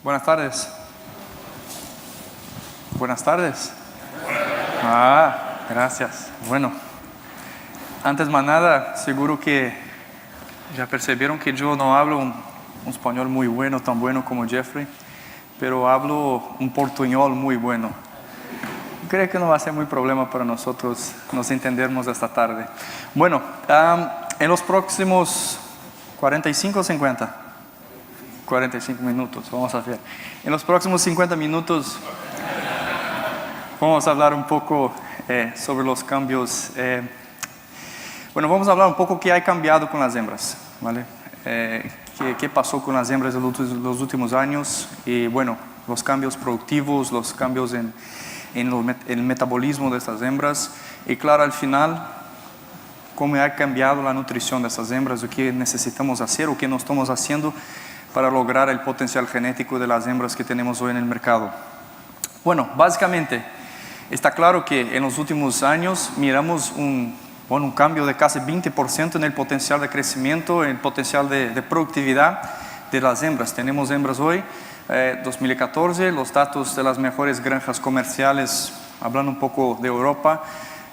Buenas tardes. Buenas tardes. Gracias. Bueno, antes de nada, seguro que ya percibieron que yo no hablo un español muy bueno, tan bueno como Jeffrey, pero hablo un portuñol muy bueno. Creo que no va a ser muy problema para nosotros nos entendermos esta tarde. Bueno, en los próximos 45 o 50. 45 minutos, vamos a ver. En los próximos 50 minutos vamos a hablar un poco sobre los cambios. Vamos a hablar un poco qué ha cambiado con las hembras, ¿vale? Qué pasó con las hembras en los últimos años y bueno, los cambios productivos, los cambios en el metabolismo de estas hembras y claro, al final, cómo ha cambiado la nutrición de estas hembras, o qué necesitamos hacer o qué no estamos haciendo para lograr el potencial genético de las hembras que tenemos hoy en el mercado. Bueno, básicamente, está claro que en los últimos años miramos un cambio de casi 20% en el potencial de crecimiento, en el potencial de productividad de las hembras. Tenemos hembras hoy, 2014, los datos de las mejores granjas comerciales, hablando un poco de Europa,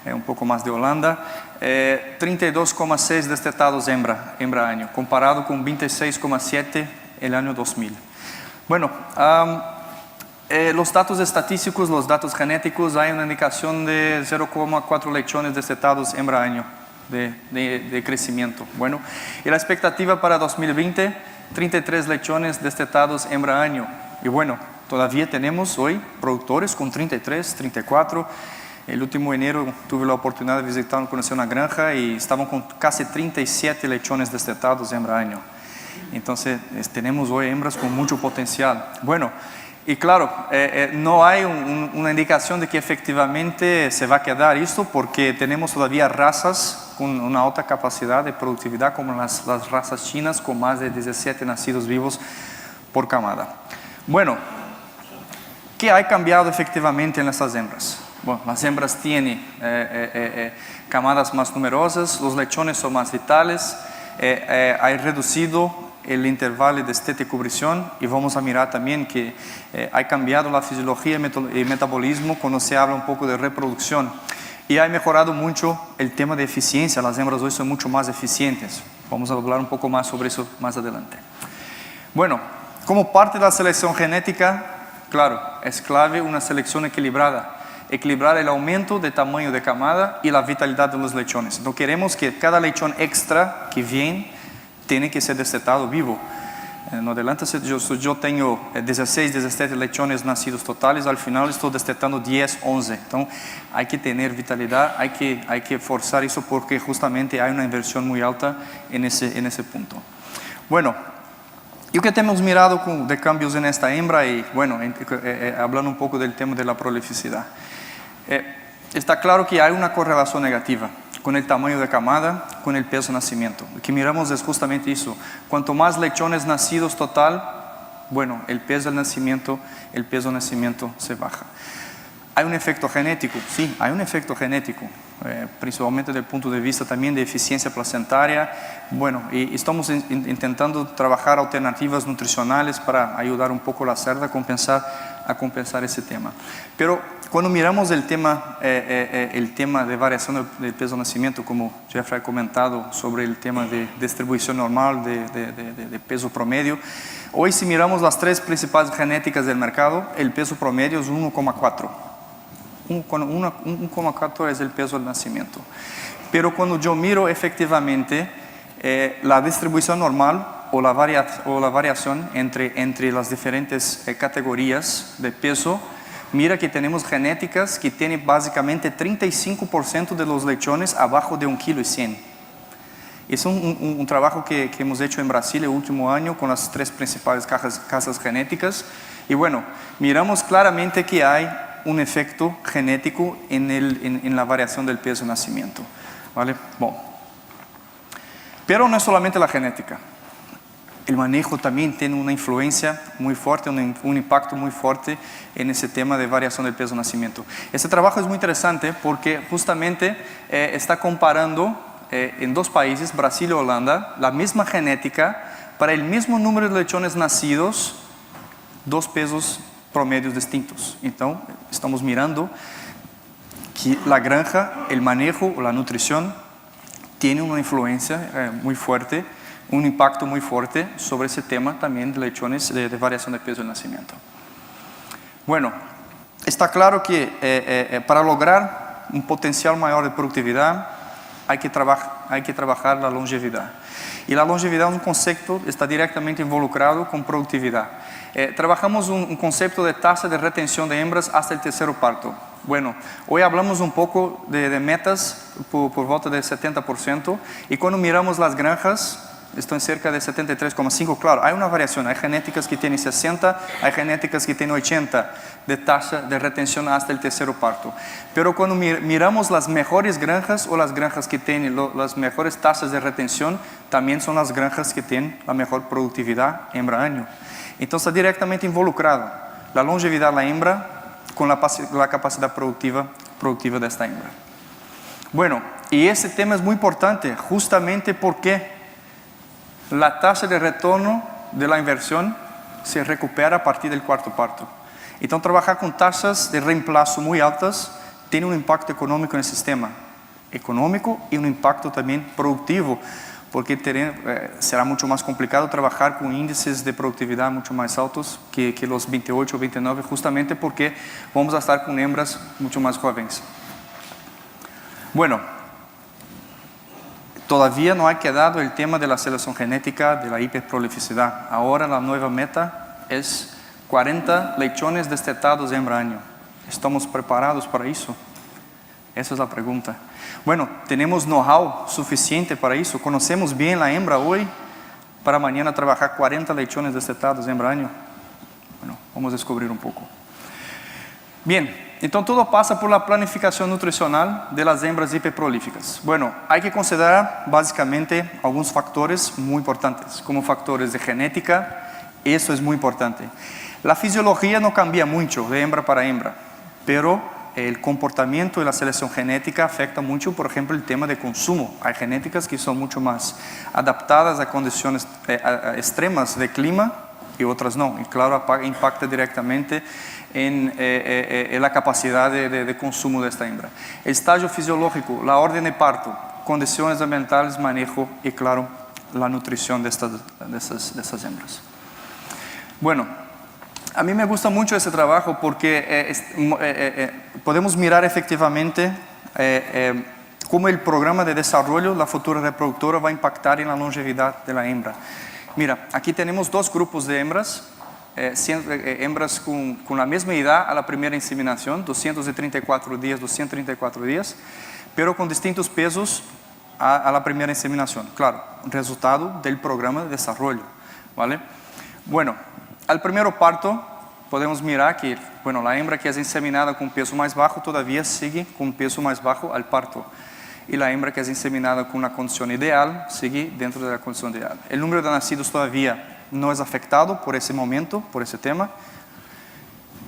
un poco más de Holanda, 32,6 destetados hembra año, comparado con 26,7 el año 2000. Bueno, los datos estadísticos, los datos genéticos, hay una indicación de 0,4 lechones destetados hembra año de crecimiento. Bueno, y la expectativa para 2020, 33 lechones destetados hembra año. Y bueno, todavía tenemos hoy productores con 33, 34. El último enero tuve la oportunidad de visitar, conocer una granja y estaban con casi 37 lechones destetados hembra año. Entonces, tenemos hoy hembras con mucho potencial. Bueno, y claro, no hay una indicación de que efectivamente se va a quedar esto porque tenemos todavía razas con una alta capacidad de productividad como las razas chinas con más de 17 nacidos vivos por camada. Bueno, ¿qué ha cambiado efectivamente en estas hembras? Bueno, las hembras tienen camadas más numerosas, los lechones son más vitales, ha reducido el intervalo de destete y cubrición y vamos a mirar también que ha cambiado la fisiología y metabolismo cuando se habla un poco de reproducción y ha mejorado mucho el tema de eficiencia. Las hembras hoy son mucho más eficientes. Vamos a hablar un poco más sobre eso más adelante. Bueno, como parte de la selección genética, claro, es clave una selección equilibrada. Equilibrar el aumento de tamaño de camada y la vitalidad de los lechones. No queremos que cada lechón extra que viene tiene que ser destetado vivo. En adelante, si yo tengo 16, 17 lechones nacidos totales, al final estoy destetando 10, 11. Entonces, hay que tener vitalidad, hay que forzar eso porque justamente hay una inversión muy alta en ese punto. Bueno, y que hemos mirado de cambios en esta hembra y bueno, hablando un poco del tema de la prolificidad. Está claro que hay una correlación negativa con el tamaño de camada, con el peso de nacimiento. Lo que miramos es justamente eso. Cuanto más lechones nacidos total, bueno, el peso de nacimiento se baja. ¿Hay un efecto genético? Sí, hay un efecto genético, principalmente desde el punto de vista también de eficiencia placentaria. Bueno, y estamos intentando trabajar alternativas nutricionales para ayudar un poco a la cerda a compensar ese tema. Pero cuando miramos el tema de variación del peso de nacimiento, como Jeffrey ha comentado sobre el tema de distribución normal de peso promedio, hoy si miramos las tres principales genéticas del mercado, el peso promedio es 1,4. 1,4 es el peso del nacimiento. Pero cuando yo miro efectivamente la distribución normal o la variación entre las diferentes categorías de peso, mira que tenemos genéticas que tienen básicamente 35% de los lechones abajo de 1,1 kg. Es un trabajo que hemos hecho en Brasil el último año con las tres principales casas genéticas. Y bueno, miramos claramente que hay un efecto genético en la variación del peso de nacimiento. ¿Vale? Bueno. Pero no es solamente la genética. El manejo también tiene una influencia muy fuerte, un impacto muy fuerte en ese tema de variación del peso de nacimiento. Este trabajo es muy interesante porque justamente está comparando en dos países, Brasil y Holanda, la misma genética para el mismo número de lechones nacidos dos pesos promedios distintos. Então, estamos mirando que la granja, el manejo o la nutrición tiene una influencia muy fuerte, un impacto muy fuerte sobre ese tema también de lechones de variación de peso de nacimiento. Bueno, está claro que para lograr un potencial mayor de productividad hay que trabajar la longevidad. Y la longevidad es un concepto que está directamente involucrado con productividad. Trabajamos un concepto de tasa de retención de hembras hasta el tercero parto. Bueno, hoy hablamos un poco de metas por volta de 70%, y cuando miramos las granjas, están cerca de 73,5%. Claro, hay una variación, hay genéticas que tienen 60%, hay genéticas que tienen 80% de tasa de retención hasta el tercero parto. Pero cuando miramos las mejores granjas o las granjas que tienen las mejores tasas de retención, también son las granjas que tienen la mejor productividad hembra-año. Entonces está directamente involucrado la longevidad de la hembra con la capacidad productiva de esta hembra. Bueno, y ese tema es muy importante justamente porque la tasa de retorno de la inversión se recupera a partir del cuarto parto. Entonces trabajar con tasas de reemplazo muy altas tiene un impacto económico en el sistema económico y un impacto también productivo, porque será mucho más complicado trabajar con índices de productividad mucho más altos que los 28 o 29, justamente porque vamos a estar con hembras mucho más jóvenes. Bueno, todavía no ha quedado el tema de la selección genética de la hiperprolificidad. Ahora la nueva meta es 40 lechones destetados hembra-año. ¿Estamos preparados para eso? Esa es la pregunta. Bueno, ¿tenemos know-how suficiente para eso? ¿Conocemos bien la hembra hoy para mañana trabajar 40 lechones destetados hembra-año? Bueno, vamos a descubrir un poco. Bien, entonces todo pasa por la planificación nutricional de las hembras hiperprolíficas. Bueno, hay que considerar básicamente algunos factores muy importantes, como factores de genética. Eso es muy importante. La fisiología no cambia mucho de hembra para hembra, pero el comportamiento y la selección genética afecta mucho, por ejemplo, el tema de consumo. Hay genéticas que son mucho más adaptadas a condiciones extremas de clima y otras no. Y claro, impacta directamente en la capacidad de consumo de esta hembra. El estadio fisiológico, la orden de parto, condiciones ambientales, manejo y claro, la nutrición de estas hembras. Bueno, a mí me gusta mucho ese trabajo porque podemos mirar efectivamente cómo el programa de desarrollo, la futura reproductora, va a impactar en la longevidad de la hembra. Mira, aquí tenemos dos grupos de hembras, hembras con la misma edad a la primera inseminación, 234 días, pero con distintos pesos a la primera inseminación. Claro, resultado del programa de desarrollo, ¿vale? Bueno, al primer parto podemos mirar que la hembra que es inseminada con peso más bajo todavía sigue con peso más bajo al parto. Y la hembra que es inseminada con una condición ideal sigue dentro de la condición ideal. El número de nacidos todavía no es afectado por ese momento, por ese tema.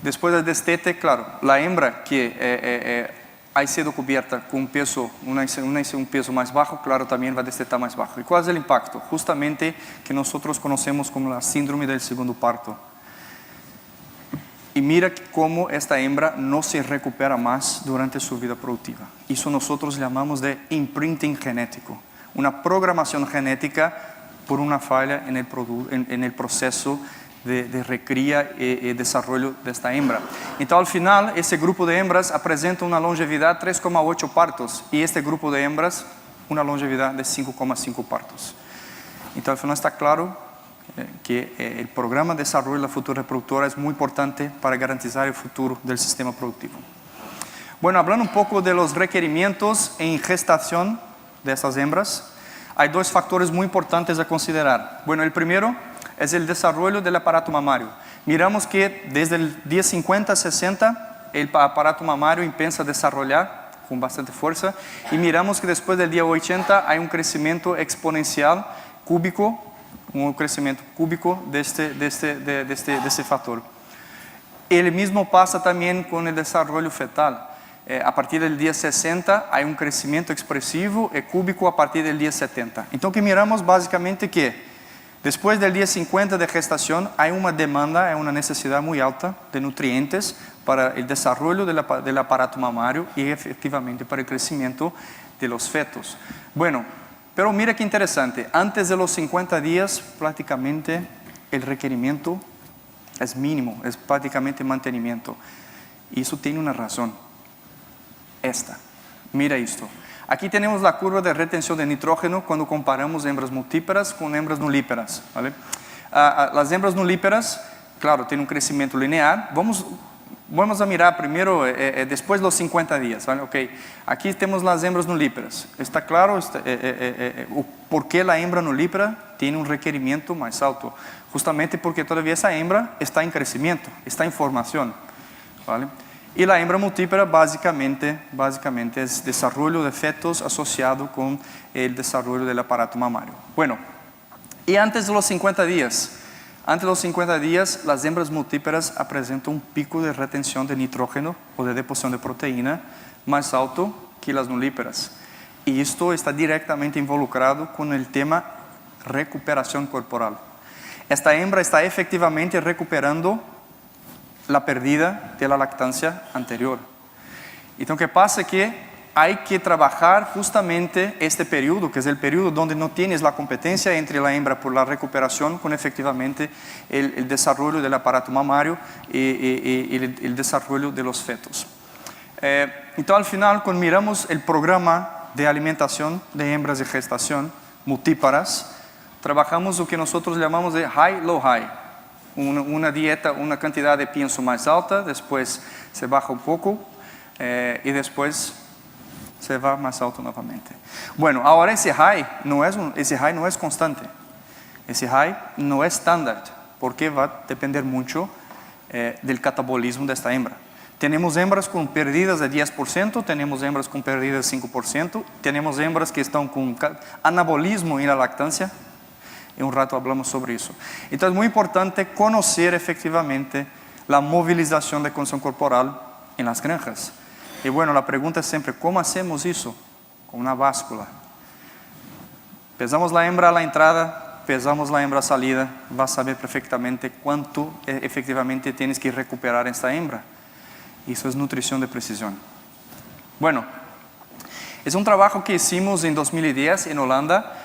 Después del destete, claro, la hembra que ha sido cubierta con un peso más bajo, claro, también va a destetar más bajo. ¿Y cuál es el impacto? Justamente que nosotros conocemos como la síndrome del segundo parto. Y mira cómo esta hembra no se recupera más durante su vida productiva. Eso nosotros llamamos de imprinting genético, una programación genética por una falla en el proceso de recría y desarrollo de esta hembra. Entonces al final ese grupo de hembras presenta una longevidad de 3,8 partos y este grupo de hembras una longevidad de 5,5 partos. Entonces al final está claro que el programa de desarrollo de la futura reproductora es muy importante para garantizar el futuro del sistema productivo. Bueno, hablando un poco de los requerimientos en gestación de estas hembras, hay dos factores muy importantes a considerar. Bueno, el primero es el desarrollo del aparato mamario. Miramos que desde el día 50 a 60 el aparato mamario empieza a desarrollar con bastante fuerza y miramos que después del día 80 hay un crecimiento exponencial cúbico, un crecimiento cúbico de este factor. El mismo pasa también con el desarrollo fetal. A partir del día 60 hay un crecimiento expresivo y cúbico a partir del día 70. Entonces que miramos básicamente que Después del día 50 de gestación hay una demanda, hay una necesidad muy alta de nutrientes para el desarrollo del aparato mamario y efectivamente para el crecimiento de los fetos. Bueno, pero mira qué interesante, antes de los 50 días prácticamente el requerimiento es mínimo, es prácticamente mantenimiento. Y eso tiene una razón, mira esto. Aquí tenemos la curva de retención de nitrógeno cuando comparamos hembras multíparas con hembras nulíparas, ¿vale? Las hembras nulíparas, claro, tienen un crecimiento lineal. Vamos a mirar primero, después de los 50 días, ¿vale? Okay. Aquí tenemos las hembras nulíparas. ¿Está claro por qué la hembra nulípara tiene un requerimiento más alto? Justamente porque todavía esa hembra está en crecimiento, está en formación, ¿vale? Y la hembra multípara básicamente es desarrollo de fetos asociado con el desarrollo del aparato mamario. Bueno, y antes de los 50 días, las hembras multíparas presentan un pico de retención de nitrógeno o de deposición de proteína más alto que las nulíparas. Y esto está directamente involucrado con el tema recuperación corporal. Esta hembra está efectivamente recuperando la pérdida de la lactancia anterior. Entonces, ¿qué pasa? Que hay que trabajar justamente este periodo, que es el periodo donde no tienes la competencia entre la hembra por la recuperación con efectivamente el desarrollo del aparato mamario y el desarrollo de los fetos. Entonces, al final, cuando miramos el programa de alimentación de hembras de gestación multíparas, trabajamos lo que nosotros llamamos de high-low-high. Una dieta, una cantidad de pienso más alta, después se baja un poco y después se va más alto nuevamente. Bueno, ahora ese high no es constante, ese high no es estándar, porque va a depender mucho del catabolismo de esta hembra. Tenemos hembras con pérdidas de 10%, tenemos hembras con pérdidas de 5%, tenemos hembras que están con anabolismo en la lactancia. En un rato hablamos sobre eso. Entonces es muy importante conocer efectivamente la movilización de consumo corporal en las granjas. Y bueno, la pregunta es siempre, ¿cómo hacemos eso? Con una báscula. Pesamos la hembra a la entrada, pesamos la hembra a salida, vas a saber perfectamente cuánto efectivamente tienes que recuperar esta hembra. Y eso es nutrición de precisión. Bueno, es un trabajo que hicimos en 2010 en Holanda,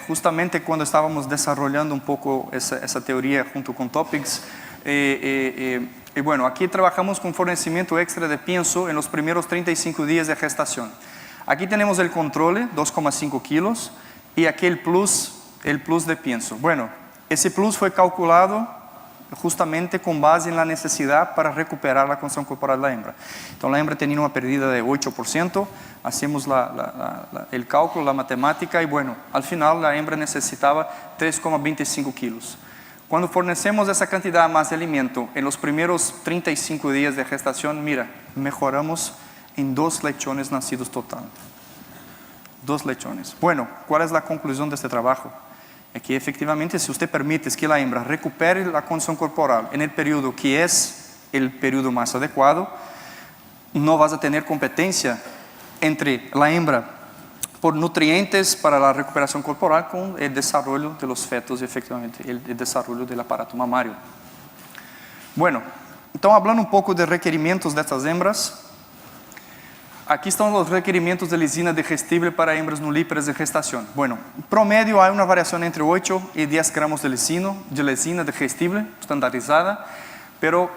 justamente cuando estábamos desarrollando un poco esa teoría junto con Topics. Y bueno, aquí trabajamos con fornecimiento extra de pienso en los primeros 35 días de gestación. Aquí tenemos el control, 2,5 kilos, y aquí el plus de pienso. Bueno, ese plus fue calculado justamente con base en la necesidad para recuperar la condición corporal de la hembra. Entonces la hembra tenía una pérdida de 8%, hacemos el cálculo, la matemática, y bueno, al final la hembra necesitaba 3,25 kilos. Cuando fornecemos esa cantidad más de alimento en los primeros 35 días de gestación, mira, mejoramos en 2 lechones nacidos total. 2 lechones. Bueno, ¿cuál es la conclusión de este trabajo? Es que efectivamente si usted permite que la hembra recupere la condición corporal en el periodo que es el periodo más adecuado, no vas a tener competencia entre la hembra por nutrientes para la recuperación corporal con el desarrollo de los fetos y efectivamente el desarrollo del aparato mamario. Bueno, entonces hablando un poco de requerimientos de estas hembras, aquí están los requerimientos de lisina digestible para hembras nulíparas de gestación. Bueno, en promedio hay una variación entre 8 y 10 gramos de lisina digestible estandarizada, pero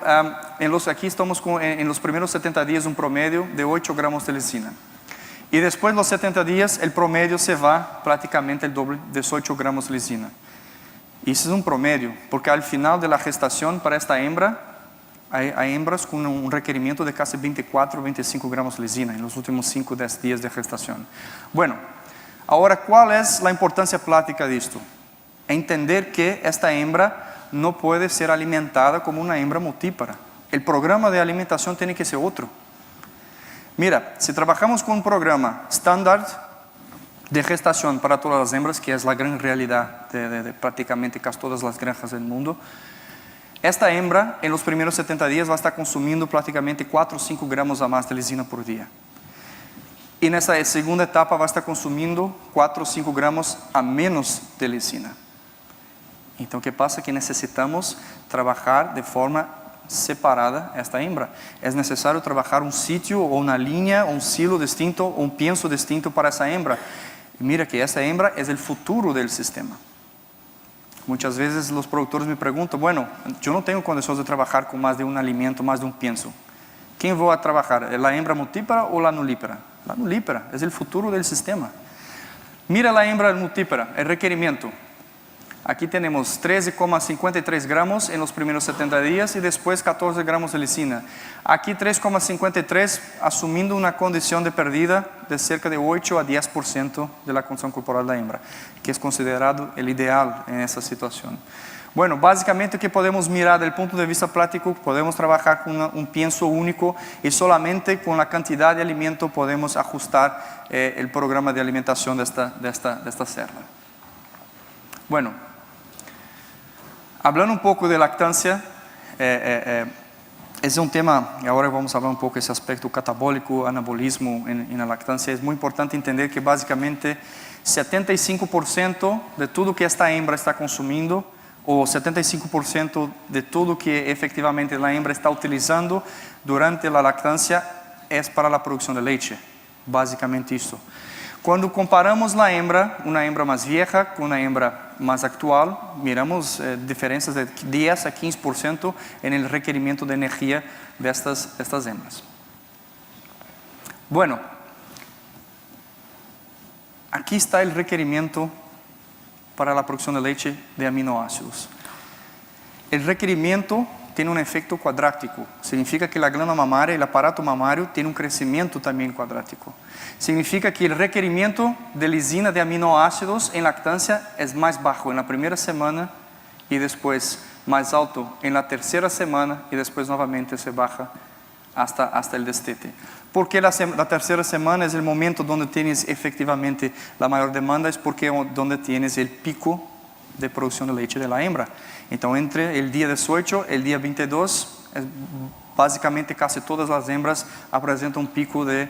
aquí estamos en los primeros 70 días un promedio de 8 gramos de lisina. Y después de los 70 días el promedio se va prácticamente el doble, 18 gramos de lisina. Y ese es un promedio, porque al final de la gestación para esta hembra, hay hembras con un requerimiento de casi 24 o 25 gramos de lisina en los últimos 5 o 10 días de gestación. Bueno, ahora, ¿cuál es la importancia práctica de esto? Entender que esta hembra no puede ser alimentada como una hembra multípara. El programa de alimentación tiene que ser otro. Mira, si trabajamos con un programa estándar de gestación para todas las hembras, que es la gran realidad de prácticamente casi todas las granjas del mundo, esta hembra en los primeros 70 días va a estar consumiendo prácticamente 4 o 5 gramos a más de lisina por día. Y en esa segunda etapa va a estar consumiendo 4 o 5 gramos a menos de lisina. Então, o que pasa? Que necesitamos trabajar de forma separada esta hembra. Es necesario trabajar un sitio o una línea, un silo distinto, un pienso distinto para esa hembra. Y mira que esa hembra es el futuro del sistema. Muchas veces los productores me preguntan, bueno, yo no tengo condiciones de trabajar con más de un alimento, más de un pienso. ¿Quién voy a trabajar? ¿La hembra multípara o la nulípara? La nulípara es el futuro del sistema. Mira la hembra multípara, el requerimiento. Aquí tenemos 13,53 gramos en los primeros 70 días y después 14 gramos de lisina. Aquí 3,53 asumiendo una condición de pérdida de cerca de 8 a 10% de la condición corporal de la hembra, que es considerado el ideal en esa situación. Bueno, básicamente que podemos mirar desde el punto de vista práctico, podemos trabajar con un pienso único y solamente con la cantidad de alimento podemos ajustar el programa de alimentación de esta cerda. Bueno, hablando un poco de lactancia, es un tema, y ahora vamos a hablar un poco de ese aspecto catabólico, anabolismo en la lactancia. Es muy importante entender que básicamente 75% de todo que esta hembra está consumiendo, o 75% de todo que efectivamente la hembra está utilizando durante la lactancia es para la producción de leche, básicamente eso. Cuando comparamos la hembra, una hembra más vieja con una hembra más actual, miramos diferencias de 10 a 15% en el requerimiento de energía de estas hembras. Bueno, aquí está el requerimiento para la producción de leche de aminoácidos. El requerimiento tiene un efecto cuadrático. Significa que la glándula mamaria, el aparato mamario, tiene un crecimiento también cuadrático. Significa que el requerimiento de lisina de aminoácidos en lactancia es más bajo en la primera semana y después más alto en la tercera semana y después nuevamente se baja hasta el destete. Porque la tercera semana es el momento donde tienes efectivamente la mayor demanda, es porque donde tienes el pico de producción de leche de la hembra. Entonces, entre el día 18 y el día 22, básicamente casi todas las hembras presentan un pico de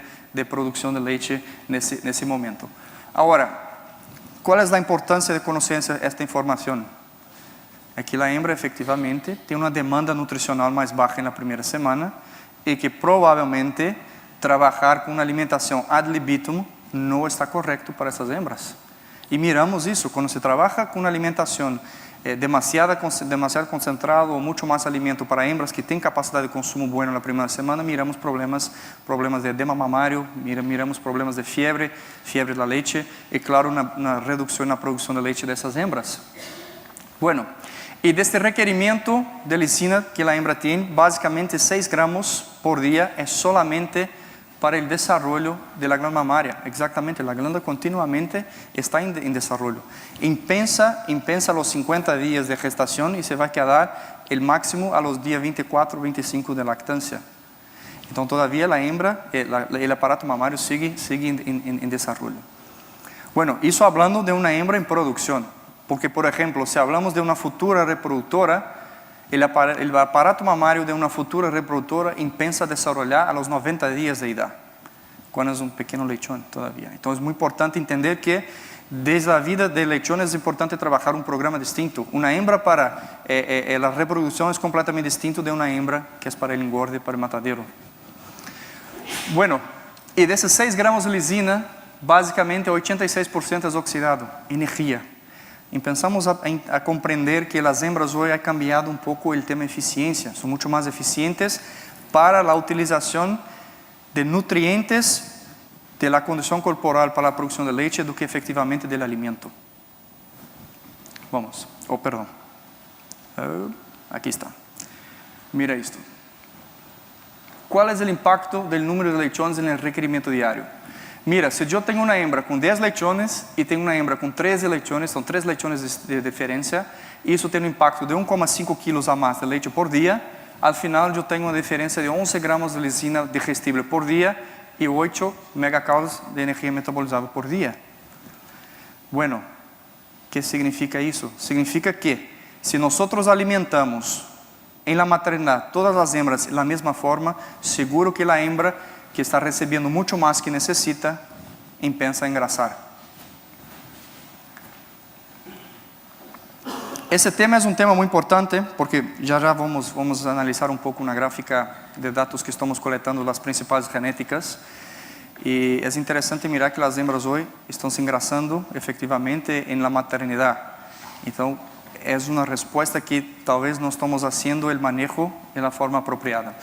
producción de leche en ese momento. Ahora, ¿cuál es la importancia de conocer esta información? Es que la hembra efectivamente tiene una demanda nutricional más baja en la primera semana y que probablemente trabajar con una alimentación ad libitum no está correcto para esas hembras. Y miramos eso, cuando se trabaja con una alimentación demasiado concentrado o mucho más alimento para hembras que tienen capacidad de consumo bueno en la primera semana, miramos problemas de edema mamario, miramos problemas de fiebre de la leche y claro, una reducción en la producción de leche de esas hembras. Bueno, y de este requerimiento de lisina que la hembra tiene, básicamente 6 gramos por día es solamente para el desarrollo de la glándula mamaria. Exactamente, la glándula continuamente está en desarrollo. Impensa los 50 días de gestación y se va a quedar el máximo a los días 24, 25 de lactancia. Entonces todavía la hembra, el aparato mamario sigue en desarrollo. Bueno, eso hablando de una hembra en producción. Porque, por ejemplo, si hablamos de una futura reproductora, el aparato mamario de una futura reproductora empieza a desarrollar a los 90 días de edad, cuando es un pequeño lechón todavía. Entonces es muy importante entender que desde la vida del lechón es importante trabajar un programa distinto. Una hembra para la reproducción es completamente distinto de una hembra que es para el engorde, para el matadero. Bueno, y de esos 6 gramos de lisina, básicamente 86% es oxidado, energía. Empezamos a comprender que las hembras hoy han cambiado un poco el tema de eficiencia, son mucho más eficientes para la utilización de nutrientes de la condición corporal para la producción de leche do que efectivamente del alimento. Vamos, perdón, aquí está, mira esto. ¿Cuál es el impacto del número de lechones en el requerimiento diario? Mira, si yo tengo una hembra con 10 lechones y tengo una hembra con 13 lechones, son 3 lechones de diferencia, y eso tiene un impacto de 1,5 kilos a más de leche por día, al final yo tengo una diferencia de 11 gramos de lisina digestible por día y 8 megacalories de energía metabolizada por día. Bueno, ¿qué significa eso? Significa que si nosotros alimentamos en la maternidad todas las hembras de la misma forma, seguro que la hembra que está recibiendo mucho más que necesita, empieza a engrasar. Ese tema es un tema muy importante porque ya vamos a analizar un poco una gráfica de datos que estamos coletando, las principales genéticas. Y es interesante mirar que las hembras hoy están se engrasando efectivamente en la maternidad. Entonces, es una respuesta que tal vez no estamos haciendo el manejo de la forma apropiada.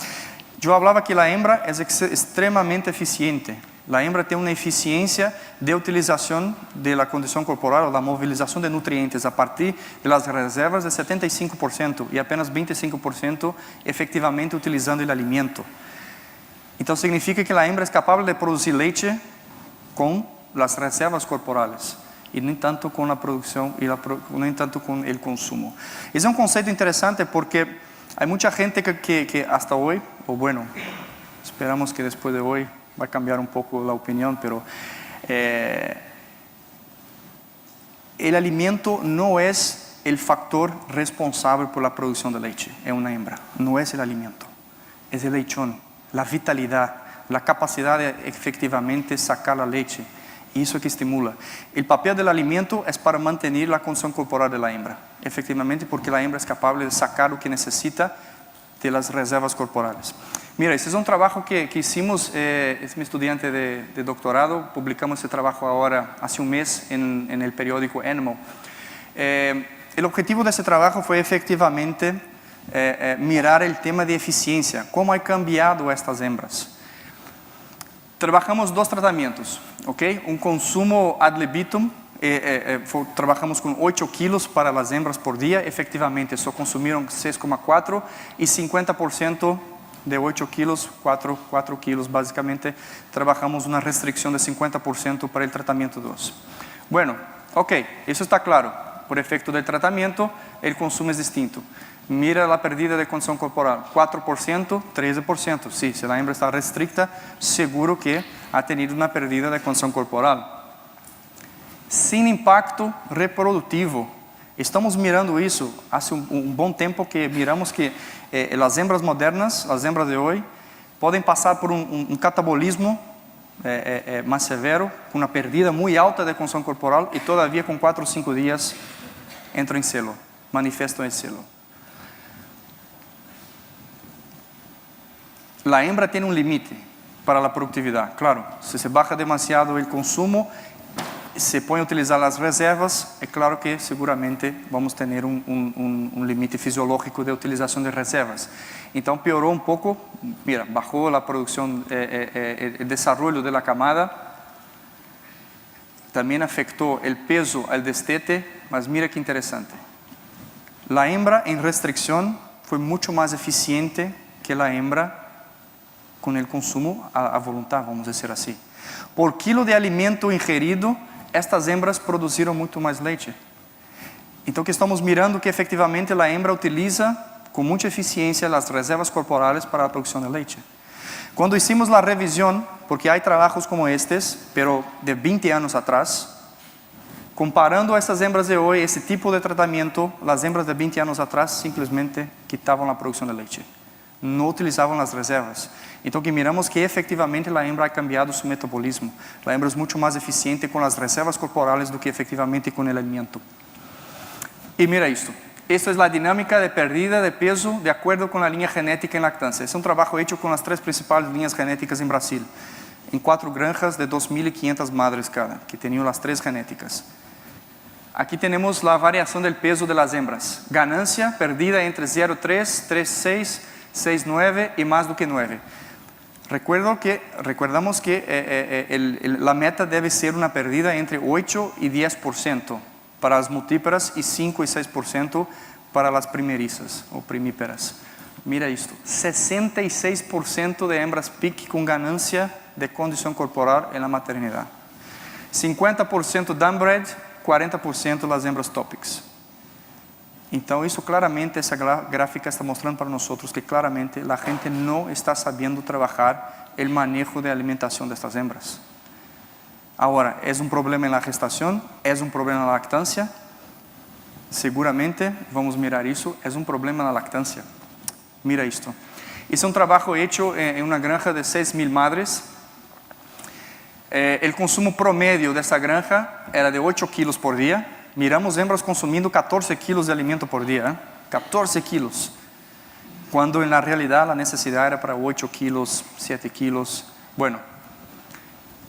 Yo hablaba que la hembra es extremadamente eficiente. La hembra tiene una eficiencia de utilización de la condición corporal o la movilización de nutrientes a partir de las reservas de 75% y apenas 25% efectivamente utilizando el alimento. Entonces significa que la hembra es capaz de producir leche con las reservas corporales y no tanto con la producción y no tanto con el consumo. Es un concepto interesante porque hay mucha gente que hasta hoy, o bueno, esperamos que después de hoy va a cambiar un poco la opinión, pero el alimento no es el factor responsable por la producción de leche en una hembra. No es el alimento, es el lechón, la vitalidad, la capacidad de efectivamente sacar la leche. Y eso que estimula. El papel del alimento es para mantener la condición corporal de la hembra, efectivamente porque la hembra es capaz de sacar lo que necesita de las reservas corporales. Mira, este es un trabajo que hicimos, es mi estudiante de doctorado, publicamos este trabajo ahora hace un mes en el periódico Animal. El objetivo de este trabajo fue efectivamente mirar el tema de eficiencia, cómo ha cambiado estas hembras. Trabajamos dos tratamientos, ¿ok? Un consumo ad libitum, trabajamos con 8 kilos para las hembras por día, efectivamente, solo consumieron 6,4 y 50% de 8 kilos, 4 kilos, básicamente, trabajamos una restricción de 50% para el tratamiento 2. Bueno, ok, eso está claro, por efecto del tratamiento, el consumo es distinto. Mira la pérdida de condición corporal, 4%, 13%. Sí, si la hembra está restricta, seguro que ha tenido una pérdida de condición corporal. Sin impacto reproductivo. Estamos mirando eso hace un buen tiempo que miramos que las hembras modernas, las hembras de hoy, pueden pasar por un catabolismo más severo, con una pérdida muy alta de condición corporal y todavía con 4 o 5 días entran en celo, manifiestan el celo. La hembra tiene un límite para la productividad, claro. Si se baja demasiado el consumo, se pueden utilizar las reservas, es claro que seguramente vamos a tener un límite fisiológico de utilización de reservas. Entonces peoró un poco, mira, bajó la producción, el desarrollo de la camada, también afectó el peso al destete, mas mira qué interesante. La hembra en restricción fue mucho más eficiente que la hembra con el consumo a voluntad, vamos a decir así. Por kilo de alimento ingerido, estas hembras produjeron mucho más leche. Entonces, que estamos mirando que efectivamente la hembra utiliza con mucha eficiencia las reservas corporales para la producción de leche. Cuando hicimos la revisión, porque hay trabajos como estos, pero de 20 años atrás, comparando a estas hembras de hoy, ese tipo de tratamiento, las hembras de 20 años atrás simplemente quitaban la producción de leche. No utilizaban las reservas. Entonces que miramos que efectivamente la hembra ha cambiado su metabolismo. La hembra es mucho más eficiente con las reservas corporales do que efectivamente con el alimento. Y mira esto. Esta es la dinámica de pérdida de peso de acuerdo con la línea genética en lactancia. Es un trabajo hecho con las 3 principales líneas genéticas en Brasil, en 4 granjas de 2.500 madres cada, que tenían las 3 genéticas. Aquí tenemos la variación del peso de las hembras. Ganancia, pérdida entre 0,3, 3,6, 6,9 y más do que 9. Recordamos que la meta debe ser una pérdida entre 8 y 10% para las multíperas y 5 y 6% para las primerizas o primíperas. Mira esto, 66% de hembras PIC con ganancia de condición corporal en la maternidad. 50% downbred, 40% las hembras tópicas. Entonces eso claramente, esa gráfica está mostrando para nosotros que claramente la gente no está sabiendo trabajar el manejo de alimentación de estas hembras. Ahora, ¿es un problema en la gestación? ¿Es un problema en la lactancia? Seguramente, vamos a mirar eso, es un problema en la lactancia. Mira esto. Es un trabajo hecho en una granja de 6.000 madres. El consumo promedio de esta granja era de 8 kilos por día. Miramos hembras consumiendo 14 kilos de alimento por día, 14 kilos, cuando en la realidad la necesidad era para 8 kilos, 7 kilos. Bueno,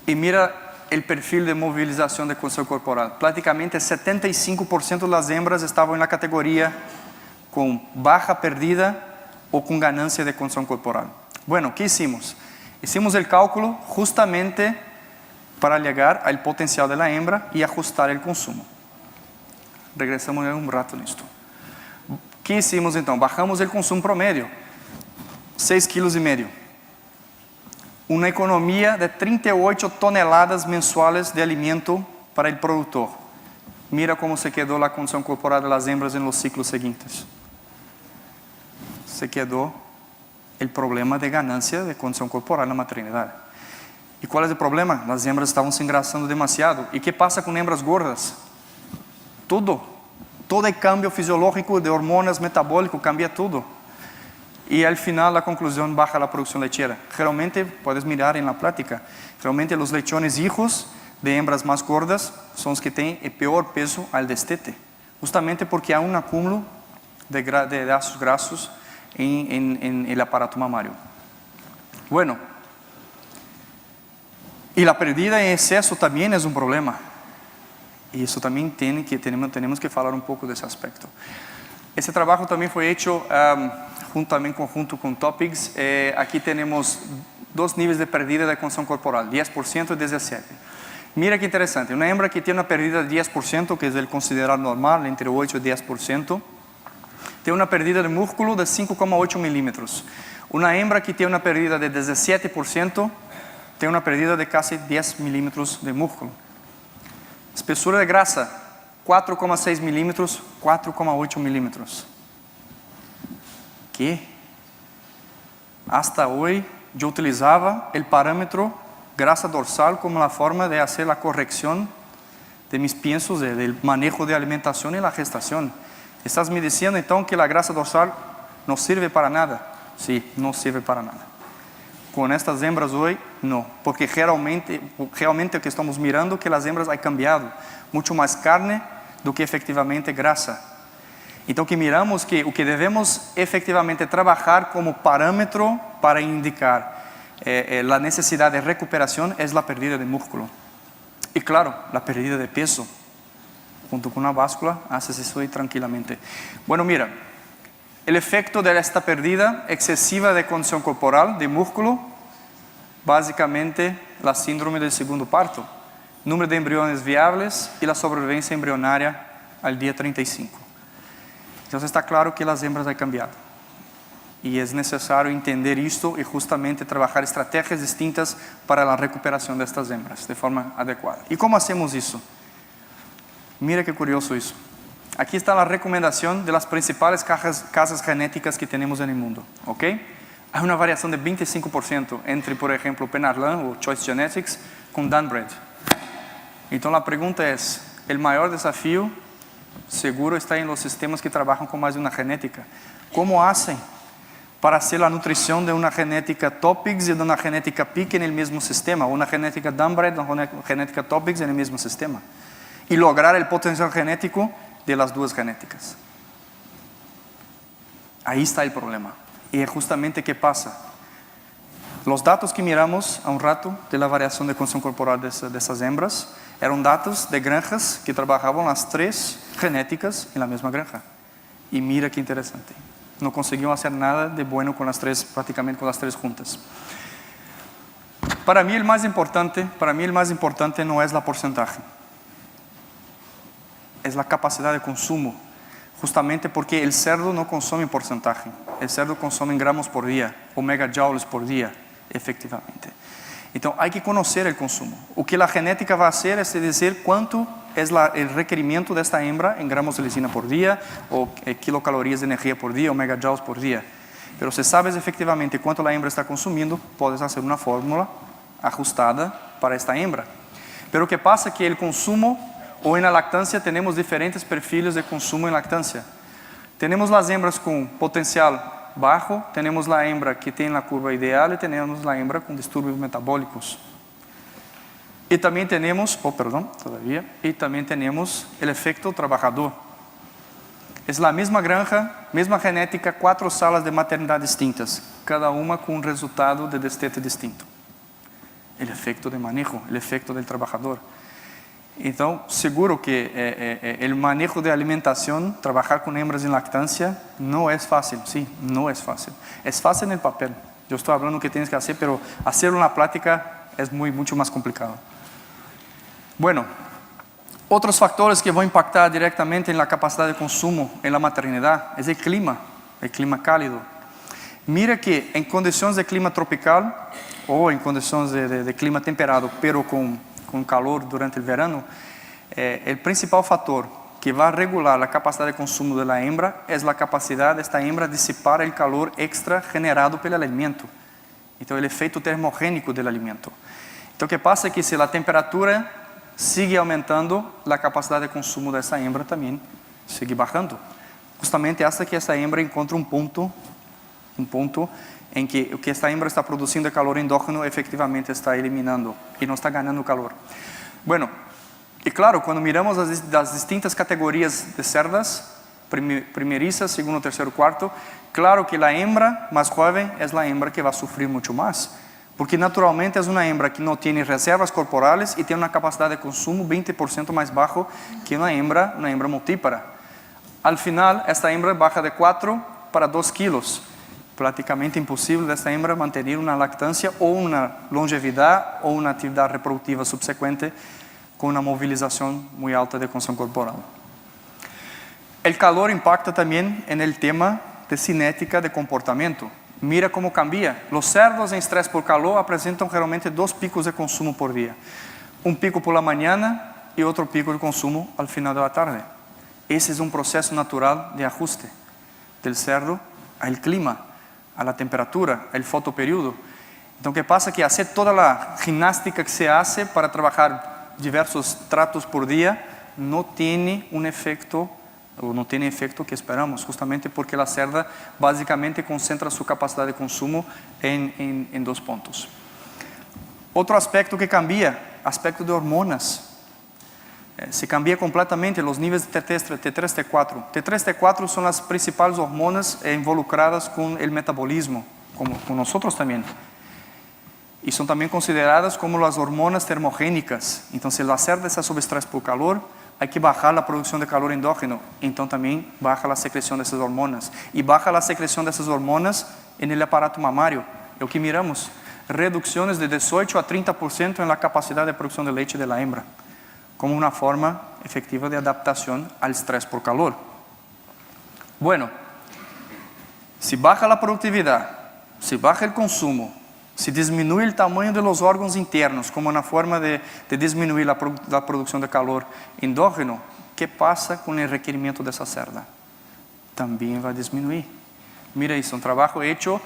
y mira el perfil de movilización de consumo corporal. Prácticamente 75% de las hembras estaban en la categoría con baja pérdida o con ganancia de consumo corporal. Bueno, ¿qué hicimos? Hicimos el cálculo justamente para llegar al potencial de la hembra y ajustar el consumo. Regresamos en un rato en esto. ¿Qué hicimos entonces? Bajamos el consumo promedio, 6,5 kilos. Una economía de 38 toneladas mensuales de alimento para el productor. Mira cómo se quedó la consumo corporal de las hembras en los ciclos siguientes. Se quedó el problema de ganancia de consumo corporal en la maternidad. ¿Y cuál es el problema? Las hembras estaban se engrasando demasiado. ¿Y qué pasa con hembras gordas? Todo el cambio fisiológico de hormonas metabólicas cambia todo. Y al final la conclusión, baja la producción lechera. Generalmente, puedes mirar en la plática, realmente los lechones hijos de hembras más gordas son los que tienen el peor peso al destete. Justamente porque hay un acúmulo de ácidos grasos en el aparato mamario. Bueno, y la pérdida en exceso también es un problema. Y eso también tenemos que hablar un poco de ese aspecto. Ese trabajo también fue hecho en conjunto con Topics. Aquí tenemos dos niveles de pérdida de consumo corporal, 10% y 17%. Mira qué interesante, una hembra que tiene una pérdida de 10%, que es el considerado normal, entre 8 y 10%, tiene una pérdida de músculo de 5,8 milímetros. Una hembra que tiene una pérdida de 17%, tiene una pérdida de casi 10 milímetros de músculo. Espesura de grasa, 4,6 milímetros, 4,8 milímetros. ¿Qué? Hasta hoy yo utilizaba el parámetro grasa dorsal como la forma de hacer la corrección de mis piensos del manejo de alimentación y la gestación. ¿Estás me diciendo entonces que la grasa dorsal no sirve para nada? Sí, no sirve para nada. Con estas hembras hoy, no, porque realmente lo que estamos mirando es que las hembras han cambiado, mucho más carne do que efectivamente grasa. Entonces que miramos que o que debemos efectivamente trabajar como parámetro para indicar la necesidad de recuperación es la pérdida de músculo. Y claro, la pérdida de peso, junto con una báscula, haces eso ahí tranquilamente. Bueno, mira, el efecto de esta pérdida excesiva de condición corporal, de músculo, básicamente la síndrome del segundo parto, número de embriones viables y la sobrevivencia embrionaria al día 35. Entonces está claro que las hembras han cambiado. Y es necesario entender esto y justamente trabajar estrategias distintas para la recuperación de estas hembras de forma adecuada. ¿Y cómo hacemos eso? Mira qué curioso eso. Aquí está la recomendación de las principales casas genéticas que tenemos en el mundo. ¿Ok? Hay una variación de 25% entre, por ejemplo, Penarlan o Choice Genetics con Dunbred. Entonces la pregunta es, el mayor desafío seguro está en los sistemas que trabajan con más de una genética. ¿Cómo hacen para hacer la nutrición de una genética Topics y de una genética PIC en el mismo sistema? O una genética Dunbred y una genética Topics en el mismo sistema. Y lograr el potencial genético de las dos genéticas. Ahí está el problema. Y es justamente qué pasa. Los datos que miramos a un rato de la variación de consumo corporal de esas hembras eran datos de granjas que trabajaban las tres genéticas en la misma granja. Y mira qué interesante. No consiguieron hacer nada de bueno con las tres, prácticamente con las tres juntas. Para mí el más importante no es la porcentaje. Es la capacidad de consumo. Justamente porque el cerdo no consume en porcentaje. El cerdo consume en gramos por día o megajoules por día, efectivamente. Entonces hay que conocer el consumo. O que la genética va a hacer es decir cuánto es el requerimiento de esta hembra en gramos de lisina por día o kilocalorías de energía por día o megajoules por día. Pero si sabes efectivamente cuánto la hembra está consumiendo, puedes hacer una fórmula ajustada para esta hembra. Pero ¿qué pasa? Que el consumo o en la lactancia tenemos diferentes perfiles de consumo en lactancia. Tenemos las hembras con potencial bajo, tenemos la hembra que tiene la curva ideal y tenemos la hembra con disturbios metabólicos. Y también tenemos, y también tenemos el efecto trabajador. Es la misma granja, misma genética, 4 salas de maternidad distintas, cada una con un resultado de destete distinto. El efecto de manejo, el efecto del trabajador. Entonces, seguro que el manejo de alimentación, trabajar con hembras en lactancia, no es fácil, sí, no es fácil. Es fácil en el papel. Yo estoy hablando que tienes que hacer, pero hacerlo en la práctica es mucho más complicado. Bueno, otros factores que van a impactar directamente en la capacidad de consumo en la maternidad es el clima cálido. Mira que en condiciones de clima tropical o en condiciones de clima temperado, pero con calor durante el verano, el principal factor que va a regular la capacidad de consumo de la hembra es la capacidad de esta hembra disipar el calor extra generado por el alimento. Entonces, el efecto termogénico del alimento. Entonces, ¿qué pasa? Que si la temperatura sigue aumentando, la capacidad de consumo de esa hembra también sigue bajando. Justamente hasta que esa hembra encuentre un punto en que o que esta hembra está producindo calor endógeno efectivamente está eliminando y no está ganando calor. Bueno, y claro, cuando miramos las distintas categorías de cerdas, primerizas, segundo, tercero, cuarto, claro que la hembra más joven es la hembra que va a sufrir mucho más, porque naturalmente es una hembra que no tiene reservas corporales y tiene una capacidad de consumo 20% más bajo que una hembra multípara. Al final, esta hembra baja de 4 para 2 kilos. Prácticamente imposible de esta hembra mantener una lactancia o una longevidad o una actividad reproductiva subsecuente con una movilización muy alta de consumo corporal. El calor impacta también en el tema de cinética de comportamiento. Mira cómo cambia. Los cerdos en estrés por calor presentan generalmente 2 picos de consumo por día. Un pico por la mañana y otro pico de consumo al final de la tarde. Ese es un proceso natural de ajuste del cerdo al clima, a la temperatura, al fotoperíodo. Entonces, ¿qué pasa? Que hacer toda la gimnástica que se hace para trabajar diversos tratos por día no tiene un efecto, o no tiene efecto que esperamos, justamente porque la cerda básicamente concentra su capacidad de consumo en 2 puntos. Otro aspecto que cambia, aspecto de hormonas. Se cambia completamente los niveles de T3, T4. T3, T4 son las principales hormonas involucradas con el metabolismo, como con nosotros también. Y son también consideradas como las hormonas termogénicas. Entonces, la cerda está sob estrés por calor, hay que bajar la producción de calor endógeno. Entonces, también baja la secreción de esas hormonas. Y baja la secreción de esas hormonas en el aparato mamario. Lo que miramos, reducciones de 18 a 30% en la capacidad de producción de leche de la hembra, como una forma efectiva de adaptación al estrés por calor. Bueno, si baja la productividad, si baja el consumo, si disminuye el tamaño de los órganos internos como una forma de disminuir la producción de calor endógeno, ¿qué pasa con el requerimiento de esa cerda? También va a disminuir. Mira eso, un trabajo hecho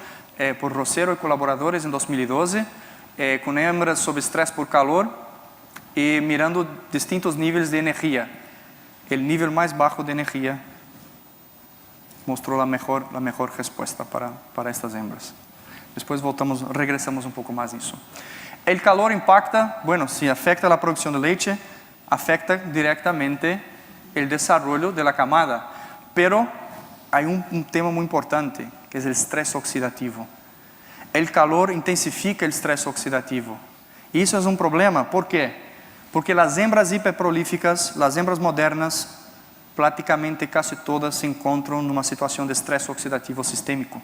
por Rosero y colaboradores en 2012 con hembras sob estrés por calor y mirando distintos niveles de energía. El nivel más bajo de energía mostró la mejor respuesta para estas hembras. Después regresamos un poco más a eso. El calor impacta, bueno, si afecta la producción de leche, afecta directamente el desarrollo de la camada. Pero hay un tema muy importante, que es el estrés oxidativo. El calor intensifica el estrés oxidativo. Y eso es un problema. ¿Por qué? Porque las hembras hiperprolíficas, las hembras modernas, prácticamente casi todas se encontran en una situación de estrés oxidativo sistémico.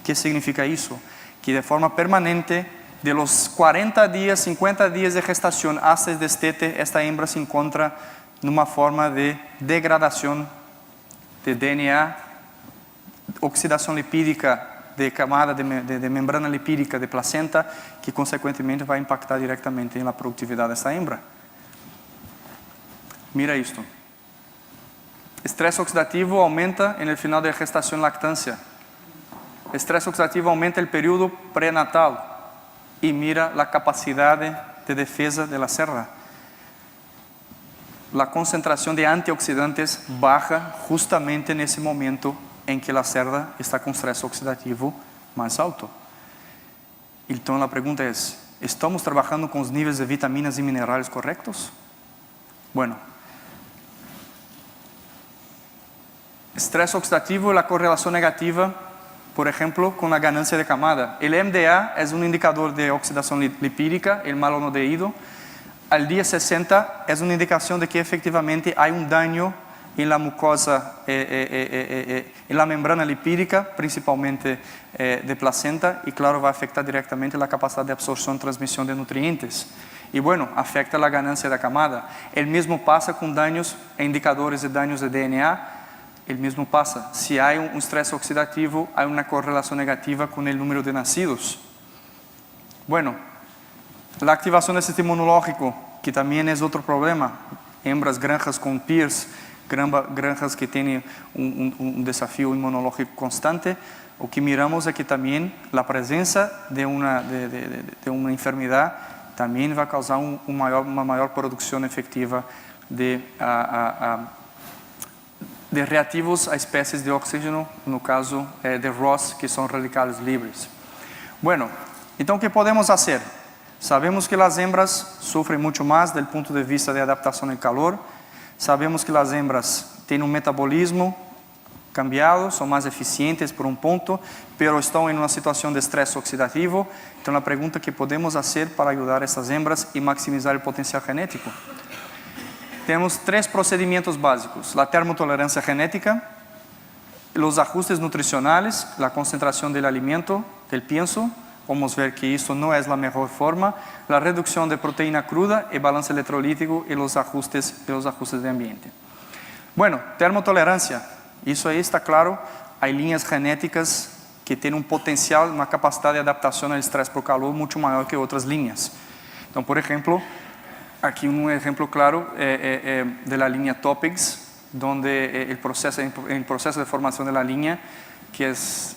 ¿Qué significa eso? Que de forma permanente, de los 40 días, 50 días de gestación hasta el destete, esta hembra se encuentra en una forma de degradación de DNA, oxidación lipídica de camada de membrana lipídica de placenta, que consecuentemente va a impactar directamente en la productividad de esta hembra. Mira esto. Estrés oxidativo aumenta en el final de gestación lactancia. Estrés oxidativo aumenta el periodo prenatal. Y mira la capacidad de defensa de la cerda. La concentración de antioxidantes baja justamente en ese momento en que la cerda está con estrés oxidativo más alto. Entonces la pregunta es, ¿estamos trabajando con los niveles de vitaminas y minerales correctos? Bueno, estrés oxidativo y la correlación negativa, por ejemplo, con la ganancia de camada. El MDA es un indicador de oxidación lipídica, el malonodehído. Al día 60 es una indicación de que efectivamente hay un daño en la mucosa, en la membrana lipídica, principalmente de placenta, y claro, va a afectar directamente la capacidad de absorción y transmisión de nutrientes. Y bueno, afecta la ganancia de camada. El mismo pasa con daños, indicadores de daños de DNA. El mismo pasa. Si hay un estrés oxidativo, hay una correlación negativa con el número de nacidos. Bueno, la activación del sistema inmunológico, que también es otro problema. Hembras, granjas con PIRS, granjas que tienen un desafío inmunológico constante. Lo que miramos es que también la presencia de una enfermedad también va a causar una mayor producción efectiva de reactivos a especies de oxígeno, no caso de ROS, que son radicales libres. Bueno, então, ¿qué podemos hacer? Sabemos que las hembras sufren mucho más desde el punto de vista de adaptación al calor. Sabemos que las hembras tienen un metabolismo cambiado, son más eficientes por un punto, pero están en una situación de estrés oxidativo. Entonces, la pregunta que podemos hacer para ayudar a estas hembras y maximizar el potencial genético. Tenemos 3 procedimientos básicos: la termotolerancia genética, los ajustes nutricionales, la concentración del alimento, del pienso. Vamos a ver que esto no es la mejor forma. La reducción de proteína cruda, el balance electrolítico y los ajustes de ambiente. Bueno, termotolerancia. Eso ahí está claro. Hay líneas genéticas que tienen un potencial, una capacidad de adaptación al estrés por calor mucho mayor que otras líneas. Entonces, por ejemplo, aquí un ejemplo claro de la línea Topigs, donde el proceso de formación de la línea, que es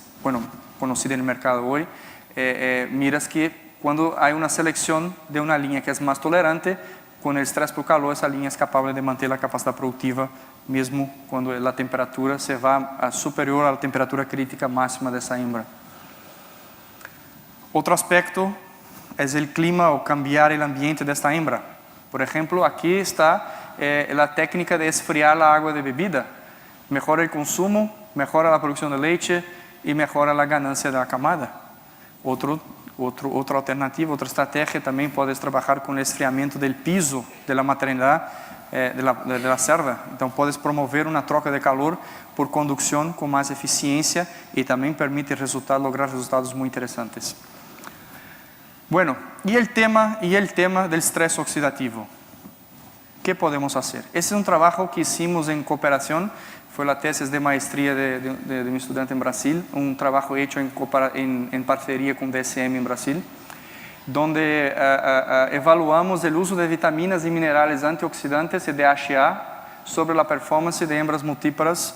conocida en el mercado hoy, miras que cuando hay una selección de una línea que es más tolerante, con el estrés por calor, esa línea es capaz de mantener la capacidad productiva, mismo cuando la temperatura se va a superior a la temperatura crítica máxima de esa hembra. Otro aspecto es el clima o cambiar el ambiente de esta hembra. Por ejemplo, aquí está la técnica de esfriar la agua de bebida. Mejora el consumo, mejora la producción de leche y mejora la ganancia de la camada. Otra alternativa, otra estrategia, también puedes trabajar con el esfriamiento del piso de la maternidad, de la cerda. Entonces puedes promover una troca de calor por conducción con más eficiencia y también permite lograr resultados muy interesantes. Bueno, y el tema del estrés oxidativo. ¿Qué podemos hacer? Ese es un trabajo que hicimos en cooperación. Fue la tesis de maestría de mi estudiante en Brasil, un trabajo hecho en parcería con DSM en Brasil, donde evaluamos el uso de vitaminas y minerales antioxidantes y DHA sobre la performance de hembras multíparas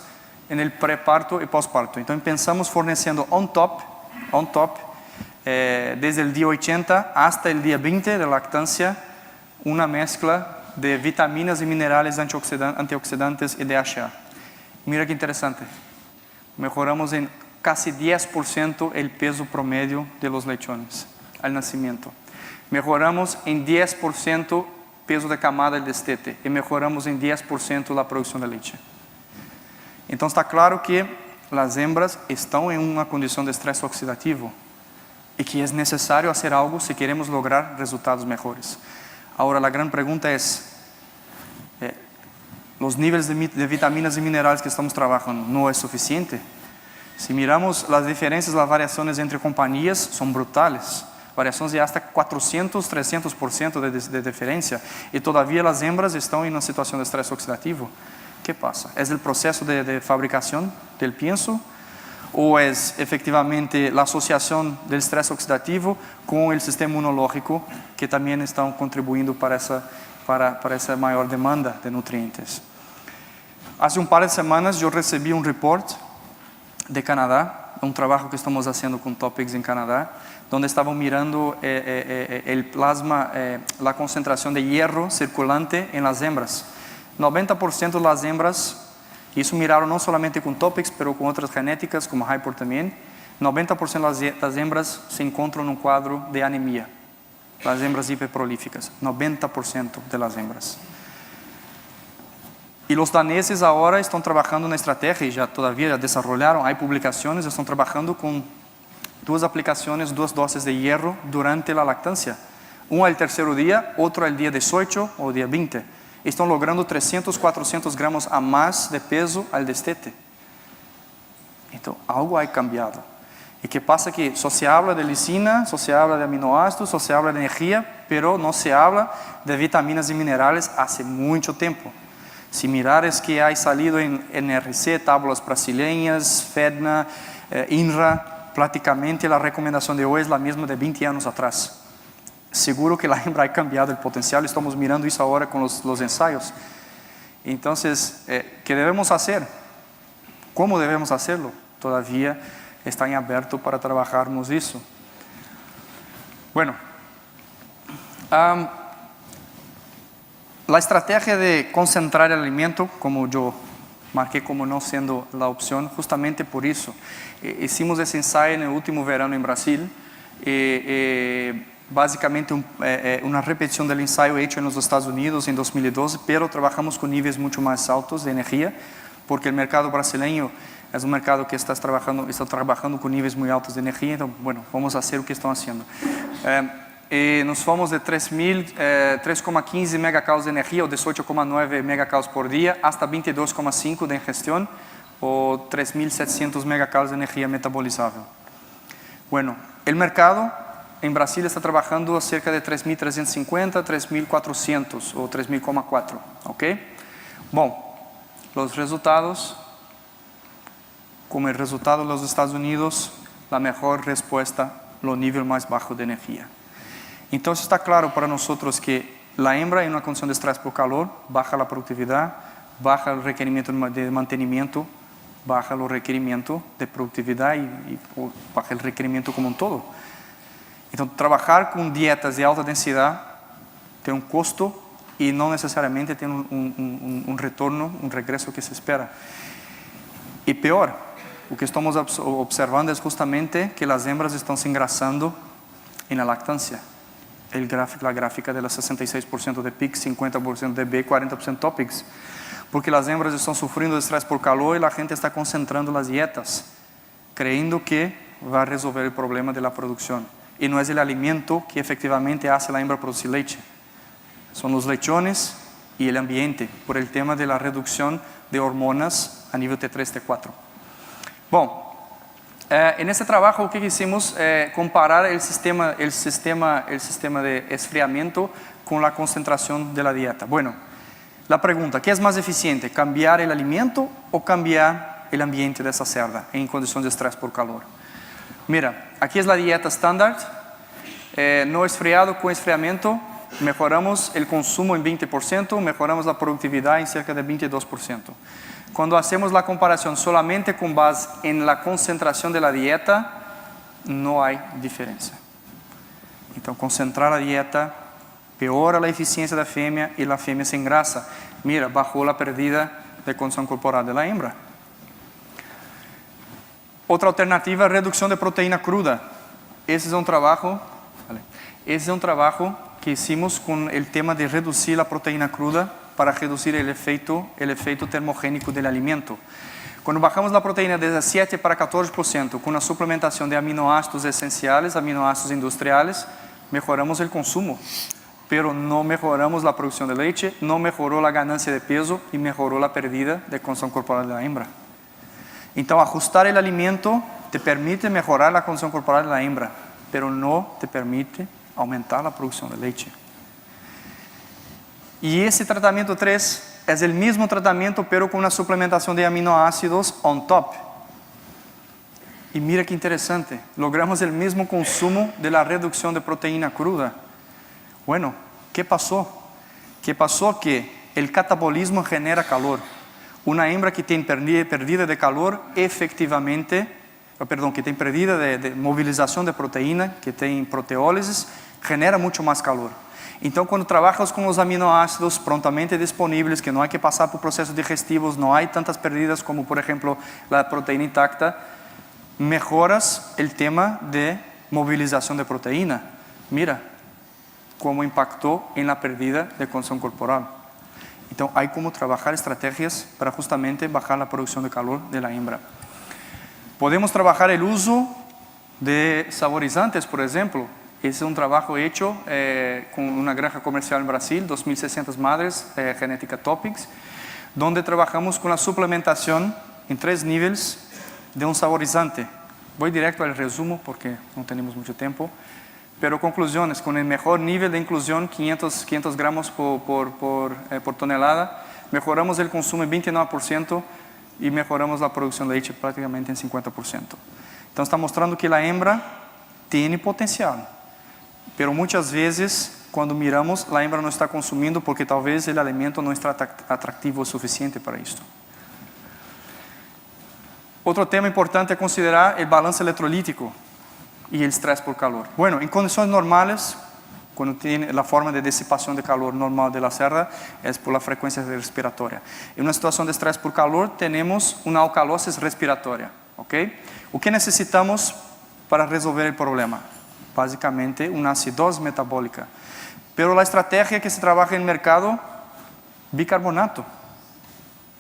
en el preparto y posparto. Entonces pensamos forneciendo on top, desde el día 80 hasta el día 20 de lactancia, una mezcla de vitaminas y minerales antioxidantes y DHA. Mira qué interesante. Mejoramos en casi 10% el peso promedio de los lechones al nacimiento. Mejoramos en 10% peso de camada del destete y mejoramos en 10% la producción de leche. Entonces está claro que las hembras están en una condición de estrés oxidativo y que es necesario hacer algo si queremos lograr resultados mejores. Ahora la gran pregunta es, los niveles de vitaminas y minerales que estamos trabajando no es suficiente. Si miramos las diferencias, las variaciones entre compañías son brutales. Variaciones de hasta 400, 300% de diferencia. Y todavía las hembras están en una situación de estrés oxidativo. ¿Qué pasa? ¿Es el proceso de fabricación del pienso? ¿O es efectivamente la asociación del estrés oxidativo con el sistema inmunológico que también están contribuyendo para esa mayor demanda de nutrientes? Hace un par de semanas yo recibí un report de Canadá, un trabajo que estamos haciendo con Topics en Canadá, donde estaban mirando el plasma, la concentración de hierro circulante en las hembras. 90% de las hembras, y eso miraron no solamente con Topics, pero con otras genéticas como Hyper también, 90% de las hembras se encuentran en un cuadro de anemia. las hembras hiperprolíficas, 90% de las hembras. Y los daneses ahora están trabajando una estrategia, y ya todavía desarrollaron, hay publicaciones, están trabajando con 2 aplicaciones, 2 dosis de hierro durante la lactancia. Una al tercer día, otra al día 18 o día 20. Están logrando 300, 400 gramos a más de peso al destete. Entonces, algo ha cambiado. ¿Y qué pasa? Que solo se habla de lisina, solo se habla de aminoácidos, solo se habla de energía, pero no se habla de vitaminas y minerales hace mucho tiempo. Si mirares que hay salido en NRC, tablas brasileñas, FEDNA, INRA, prácticamente la recomendación de hoy es la misma de 20 años atrás. Seguro que la hembra ha cambiado el potencial, estamos mirando eso ahora con los ensayos. Entonces, ¿qué debemos hacer? ¿Cómo debemos hacerlo? Todavía está en abierto para trabajarnos eso. Bueno, la estrategia de concentrar el alimento, como yo marqué como no siendo la opción, justamente por eso. Hicimos ese ensayo en el último verano en Brasil, básicamente una repetición del ensayo hecho en los Estados Unidos en 2012, pero trabajamos con niveles mucho más altos de energía, porque el mercado brasileño es un mercado que está trabajando con niveles muy altos de energía. Entonces, bueno, vamos a hacer lo que están haciendo. Nos fuimos de 3,15 megacaulos de energía o 18,9 megacaulos por día hasta 22,5 de ingestión o 3.700 megacaulos de energía metabolizable. Bueno, el mercado en Brasil está trabajando a cerca de 3.350, 3.400 o 3.400, ¿ok? Bueno, los resultados, como el resultado de los Estados Unidos, la mejor respuesta, los niveles más bajos de energía. Entonces está claro para nosotros que la hembra en una condición de estrés por calor baja la productividad, baja el requerimiento de mantenimiento, baja los requerimientos de productividad y baja el requerimiento como un todo. Entonces trabajar con dietas de alta densidad tiene un costo y no necesariamente tiene un retorno, un regreso que se espera. Y peor, lo que estamos observando es justamente que las hembras están se engrasando en la lactancia. La gráfica de los 66% de PIX, 50% de B, 40% TOPIX. Porque las hembras están sufriendo de estrés por calor y la gente está concentrando las dietas, creyendo que va a resolver el problema de la producción. Y no es el alimento que efectivamente hace la hembra producir leche. Son los lechones y el ambiente, por el tema de la reducción de hormonas a nivel T3, T4. Bueno, en este trabajo, ¿qué hicimos? Comparar el sistema de enfriamiento con la concentración de la dieta. Bueno, la pregunta, ¿qué es más eficiente? ¿Cambiar el alimento o cambiar el ambiente de esa cerda en condiciones de estrés por calor? Mira, aquí es la dieta estándar, no enfriado con enfriamiento, mejoramos el consumo en 20%, mejoramos la productividad en cerca de 22%. Cuando hacemos la comparación solamente con base en la concentración de la dieta, no hay diferencia. Entonces, concentrar la dieta peora la eficiencia de la fêmea y la fêmea se engrasa. Mira, bajó la pérdida de condición corporal de la hembra. Otra alternativa, reducción de proteína cruda. Ese es un trabajo que hicimos con el tema de reducir la proteína cruda para reducir el efecto termogénico del alimento. Cuando bajamos la proteína de 7 para 14% con una suplementación de aminoácidos esenciales, aminoácidos industriales, mejoramos el consumo, pero no mejoramos la producción de leche, no mejoró la ganancia de peso y mejoró la pérdida de condición corporal de la hembra. Entonces, ajustar el alimento te permite mejorar la condición corporal de la hembra, pero no te permite aumentar la producción de leche. Y ese tratamiento 3 es el mismo tratamiento, pero con una suplementación de aminoácidos on top. Y mira qué interesante, logramos el mismo consumo de la reducción de proteína cruda. Bueno, ¿qué pasó? ¿Qué pasó? Que el catabolismo genera calor. Una hembra que tiene pérdida de calor, efectivamente, que tiene pérdida de movilización de proteína, que tiene proteólisis, genera mucho más calor. Entonces, cuando trabajas con los aminoácidos prontamente disponibles, que no hay que pasar por procesos digestivos, no hay tantas pérdidas como, por ejemplo, la proteína intacta, mejoras el tema de movilización de proteína. Mira, como impactó en la pérdida de consumo corporal. Entonces hay como trabajar estrategias para justamente bajar la producción de calor de la hembra. Podemos trabajar el uso de saborizantes, por ejemplo. Ese es un trabajo hecho con una granja comercial en Brasil, 2.600 madres, Genética Topics, donde trabajamos con la suplementación en 3 niveles de un saborizante. Voy directo al resumo porque no tenemos mucho tiempo. Pero conclusiones, con el mejor nivel de inclusión, 500 gramos por tonelada, mejoramos el consumo en 29% y mejoramos la producción de leche prácticamente en 50%. Entonces está mostrando que la hembra tiene potencial, pero muchas veces cuando miramos la hembra no está consumiendo porque tal vez el alimento no está atractivo o suficiente para esto. Otro tema importante a considerar es el balance electrolítico y el estrés por calor. Bueno, en condiciones normales, cuando tiene la forma de disipación de calor normal de la cerda, es por la frecuencia respiratoria. En una situación de estrés por calor, tenemos una alcalosis respiratoria. ¿Okay? ¿O qué necesitamos para resolver el problema? Básicamente, una acidosis metabólica. Pero la estrategia que se trabaja en el mercado, bicarbonato.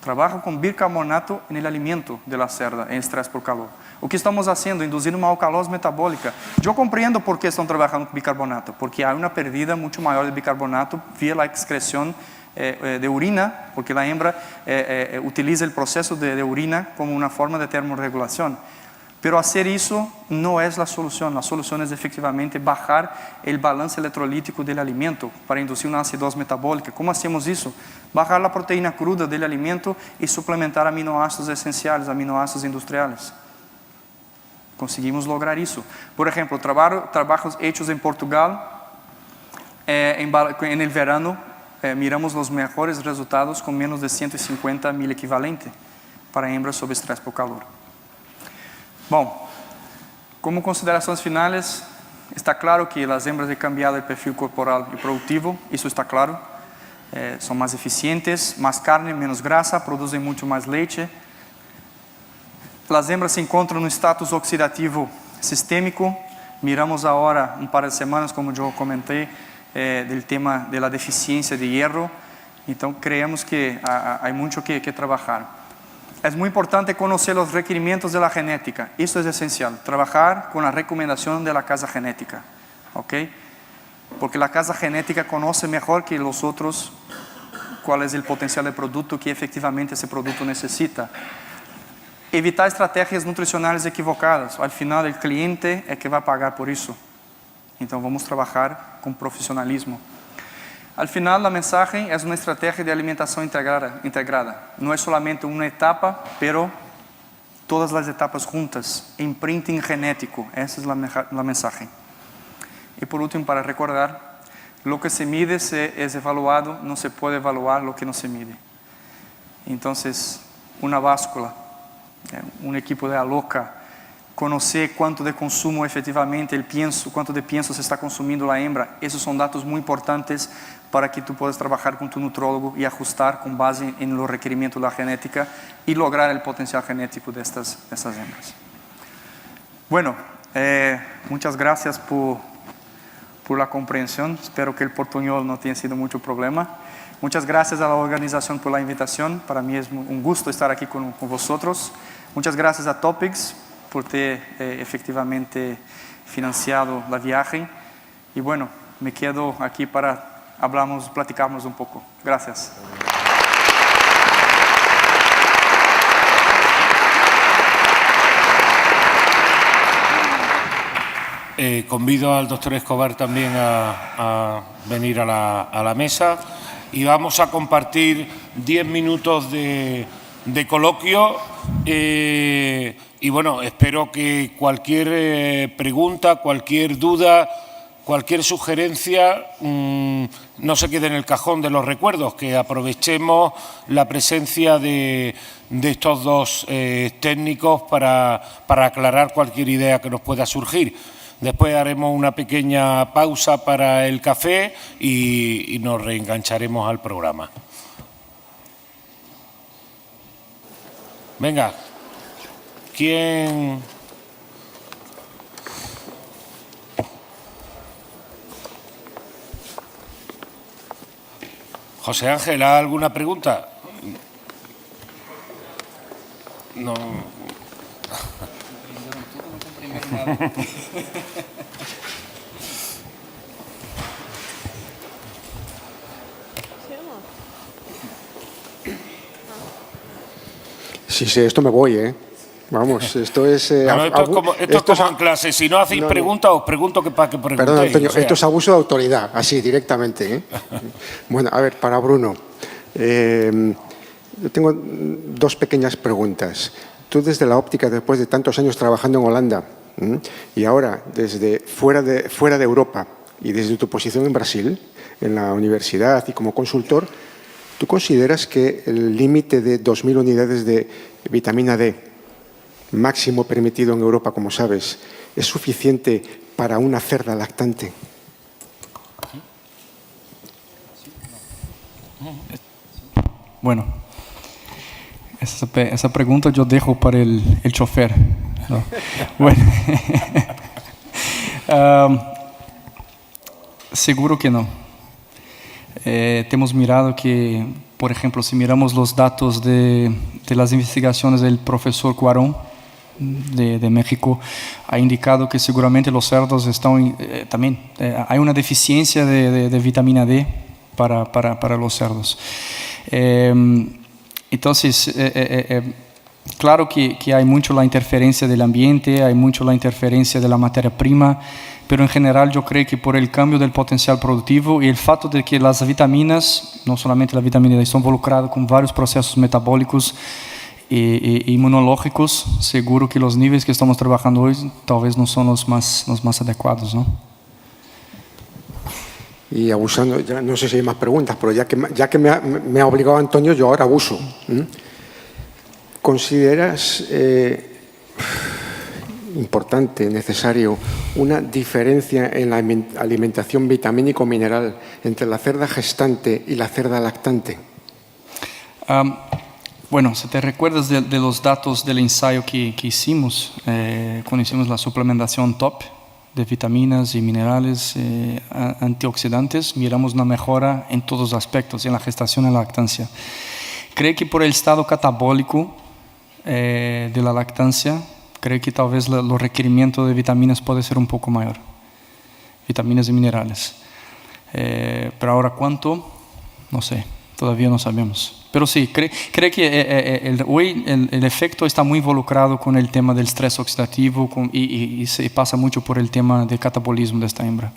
Trabaja con bicarbonato en el alimento de la cerda, en estrés por calor. O que estamos haciendo? Induzindo uma alcalose metabólica. Eu compreendo por que estão trabalhando com bicarbonato, porque há uma perdida muito maior de bicarbonato via a excreção de urina, porque a hembra utiliza o processo de urina como uma forma de termorregulação. Pero hacer isso não é a solução. A solução é efectivamente bajar o balance eletrolítico do alimento para induzir uma acidose metabólica. Como hacemos isso? Bajar a proteína cruda do alimento e suplementar aminoácidos essenciais, aminoácidos industriais. Conseguimos lograr isso. Por exemplo, trabalhos hechos em Portugal, en el verano, miramos os melhores resultados com menos de 150 mil equivalente para hembras sob estresse por calor. Bom, como considerações finais, está claro que as hembras têm cambiado o perfil corporal e produtivo, isso está claro. São mais eficientes, mais carne, menos grasa, produzem muito mais leite. As hembras se encontram no status oxidativo sistêmico. Miramos agora, um par de semanas, como eu comentei, do tema da deficiência de hierro. Então, creemos que há muito que trabalhar. É muito importante conhecer os requerimentos da genética. Isso é essencial. Trabalhar com a recomendação da casa genética. ¿Ok? Porque a casa genética conhece melhor que os outros qual é o potencial de produto que efetivamente esse produto necessita. Evitar estratégias nutricionais equivocadas. Al final, o cliente é que vai pagar por isso. Então, vamos trabalhar com profissionalismo. Al final, a mensagem é uma estratégia de alimentação integrada. Não é solamente uma etapa, pero todas as etapas juntas. Imprinting genético. Essa é a mensagem. E por último, para recordar, lo que se mide é evaluado, não se pode evaluar lo que não se mide. Então, uma báscula, um equipo de aloca, conhecer quanto de consumo efetivamente, quanto de pienso se está consumindo a hembra, esses são dados muito importantes para que tu puedas trabalhar com tu nutrólogo e ajustar com base em lo requerimiento da genética e lograr o potencial genético dessas hembras. Bueno, muchas gracias por la comprensión. Espero que el portuñol no tenha sido mucho problema. Muchas gracias a la organización por la invitación. Para mí es un gusto estar aquí con vosotros. Muchas gracias a Topics por ter efectivamente financiado la viaje. Y bueno, me quedo aquí para platicarmos un poco. Gracias. Convido al doctor Escobar también a venir a la mesa y vamos a compartir 10 minutos de coloquio y bueno, espero que cualquier pregunta, cualquier duda, cualquier sugerencia no se quede en el cajón de los recuerdos, que aprovechemos la presencia de estos dos técnicos para aclarar cualquier idea que nos pueda surgir. Después haremos una pequeña pausa para el café y nos reengancharemos al programa. Venga, ¿quién? José Ángel, ¿ha alguna pregunta? No. Sí, sí, esto me voy, ¿eh? Vamos, esto es... No, esto es como en clase. Si no hacéis preguntas, os pregunto para que preguntéis. Perdón, Antonio, o sea. esto es abuso de autoridad, así, directamente, ¿eh? Bueno, a ver, para Bruno. Yo tengo dos pequeñas preguntas. Tú, desde la óptica, después de tantos años trabajando en Holanda, y ahora desde fuera de Europa y desde tu posición en Brasil, en la universidad y como consultor, ¿tú consideras que el límite de 2.000 unidades de vitamina D, máximo permitido en Europa, como sabes, es suficiente para una cerda lactante? Bueno, esa pregunta yo dejo para el chofer. ¿No? Bueno, seguro que no. Hemos mirado que, por ejemplo, si miramos los datos de las investigaciones del profesor Cuarón de México, ha indicado que seguramente los cerdos están también, hay una deficiencia de vitamina D para los cerdos. Entonces, claro que hay mucho la interferencia del ambiente, hay mucho la interferencia de la materia prima, pero en general yo creo que por el cambio del potencial productivo y el fato de que las vitaminas, no solamente la vitamina D, están involucradas con varios procesos metabólicos e inmunológicos, seguro que los niveles que estamos trabajando hoy tal vez no son los más adecuados, ¿no? Y abusando, ya no sé si hay más preguntas, pero ya que me ha obligado Antonio, yo ahora abuso. ¿Consideras importante, necesario, una diferencia en la alimentación vitamínico-mineral entre la cerda gestante y la cerda lactante? Bueno, si te recuerdas de los datos del ensayo que hicimos, cuando hicimos la suplementación top de vitaminas y minerales antioxidantes, miramos una mejora en todos los aspectos, en la gestación y la lactancia. Creo que por el estado catabólico de la lactancia, creo que tal vez los requerimientos de vitaminas puede ser un poco mayor, vitaminas y minerales. Pero ahora cuánto, no sé, todavía no sabemos. Pero sí, creo que hoy el efecto está muy involucrado con el tema del estrés oxidativo y se pasa mucho por el tema del catabolismo de esta hembra.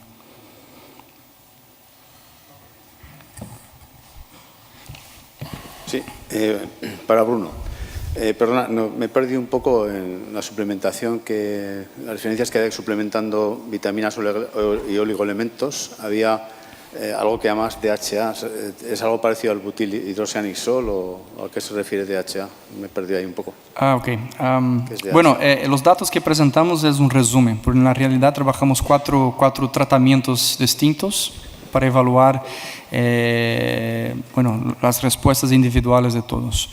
Sí, para Bruno. Perdona, me he perdido un poco en la suplementación, las diferencias que hay suplementando vitaminas y oligoelementos. Había algo que llamas DHA. ¿Es algo parecido al butilhidroxianisol o a qué se refiere DHA? Me he perdido ahí un poco. Ok. Bueno, los datos que presentamos es un resumen, porque en la realidad trabajamos cuatro tratamientos distintos para evaluar las respuestas individuales de todos.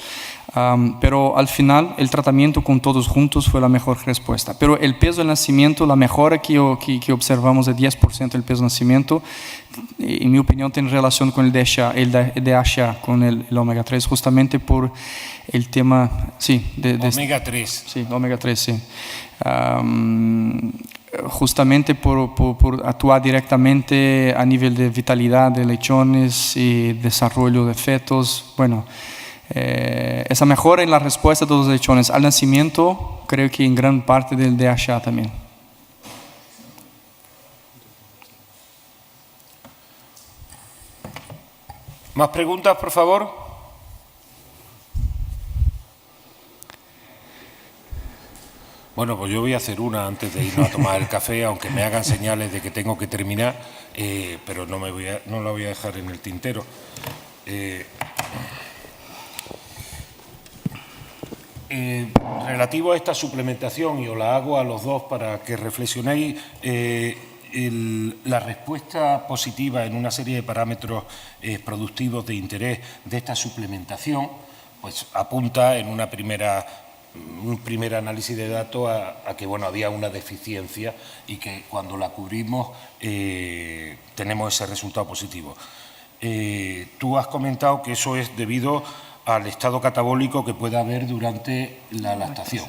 Pero al final el tratamiento con todos juntos fue la mejor respuesta. Pero el peso del nacimiento, la mejora que observamos de 10% del peso del nacimiento, en mi opinión tiene relación con el DHA, con el omega 3, justamente por el tema, sí, omega 3. Sí, omega 3, sí. Justamente por actuar directamente a nivel de vitalidad de lechones y desarrollo de fetos. Bueno, esa mejora en la respuesta de los lechones al nacimiento, creo que en gran parte del DHA también. ¿Más preguntas, por favor? Bueno, pues yo voy a hacer una antes de irnos a tomar el café, aunque me hagan señales de que tengo que terminar, pero no la voy a dejar en el tintero. Relativo a esta suplementación, y os la hago a los dos para que reflexionéis, la respuesta positiva en una serie de parámetros productivos de interés de esta suplementación, pues apunta en un primer análisis de datos a que había una deficiencia y que cuando la cubrimos tenemos ese resultado positivo. tú has comentado que eso es debido al estado catabólico que puede haber durante la lactación.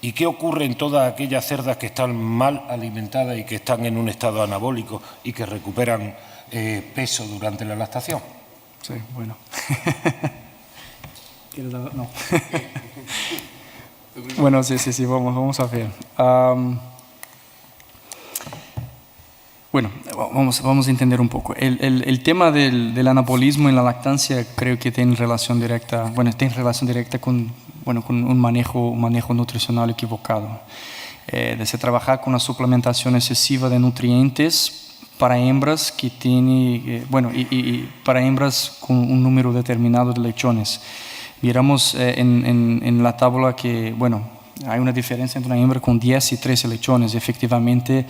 ¿Y qué ocurre en todas aquellas cerdas que están mal alimentadas y que están en un estado anabólico y que recuperan peso durante la lactación? Sí, bueno. ¿Quieres dar? No. Bueno, sí, vamos a ver. Bueno, vamos a entender un poco. El tema del anabolismo en la lactancia creo que tiene relación directa, con un manejo nutricional equivocado. De se trabajar con una suplementación excesiva de nutrientes para hembras que tiene, y para hembras con un número determinado de lechones. Miramos en la tabla que, hay una diferencia entre una hembra con 10 y 13 lechones. Efectivamente,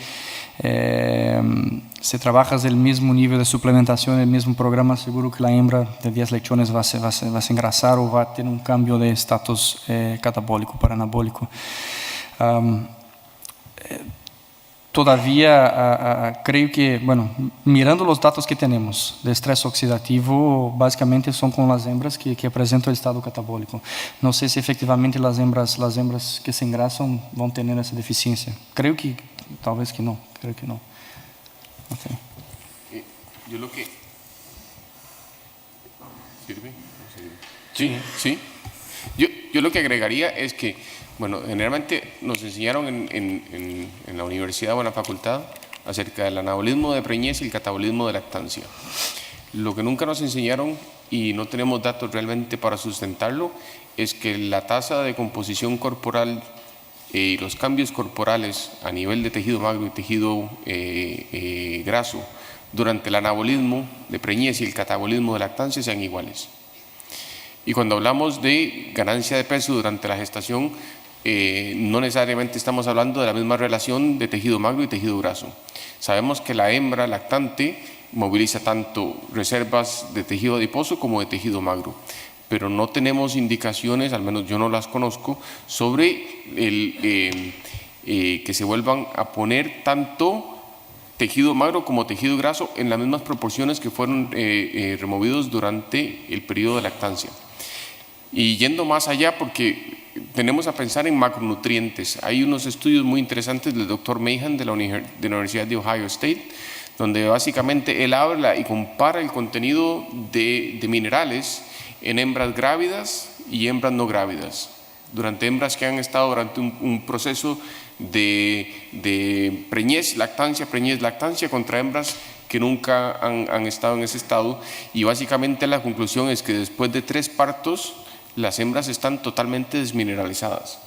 si trabajas el mismo nivel de suplementación, el mismo programa, seguro que la hembra de 10 lechones va a engrasar o va a tener un cambio de estatus catabólico para anabólico. Todavía creo que, mirando los datos que tenemos de estrés oxidativo, básicamente son con las hembras que presentan el estado catabólico. No sé si efectivamente las hembras que se engrasan van a tener esa deficiencia. Creo que, tal vez que no, creo que no. Okay. Yo lo que... ¿Sirve? Sí. Yo lo que agregaría es que, generalmente nos enseñaron en la universidad o en la facultad acerca del anabolismo de preñez y el catabolismo de lactancia. Lo que nunca nos enseñaron, y no tenemos datos realmente para sustentarlo, es que la tasa de composición corporal y los cambios corporales a nivel de tejido magro y tejido graso durante el anabolismo de preñez y el catabolismo de lactancia sean iguales. Y cuando hablamos de ganancia de peso durante la gestación, no necesariamente estamos hablando de la misma relación de tejido magro y tejido graso. Sabemos que la hembra lactante moviliza tanto reservas de tejido adiposo como de tejido magro, pero no tenemos indicaciones, al menos yo no las conozco, sobre que se vuelvan a poner tanto tejido magro como tejido graso en las mismas proporciones que fueron removidos durante el periodo de lactancia. Y yendo más allá, porque tenemos a pensar en macronutrientes. Hay unos estudios muy interesantes del Dr. Mahan de la Universidad de Ohio State, donde básicamente él habla y compara el contenido de minerales en hembras grávidas y hembras no grávidas. Durante hembras que han estado durante un proceso de preñez, lactancia contra hembras que nunca han estado en ese estado, y básicamente la conclusión es que después de 3 partos las hembras están totalmente desmineralizadas.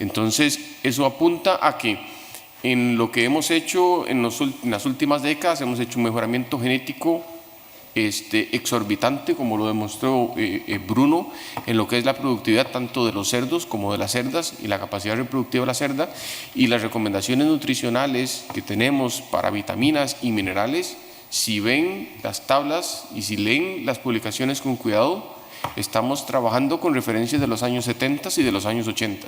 Entonces eso apunta a que en lo que hemos hecho en las últimas décadas hemos hecho un mejoramiento genético exorbitante, como lo demostró Bruno, en lo que es la productividad tanto de los cerdos como de las cerdas y la capacidad reproductiva de la cerda, y las recomendaciones nutricionales que tenemos para vitaminas y minerales. Si ven las tablas y si leen las publicaciones con cuidado, estamos trabajando con referencias de los años 70 y de los años 80,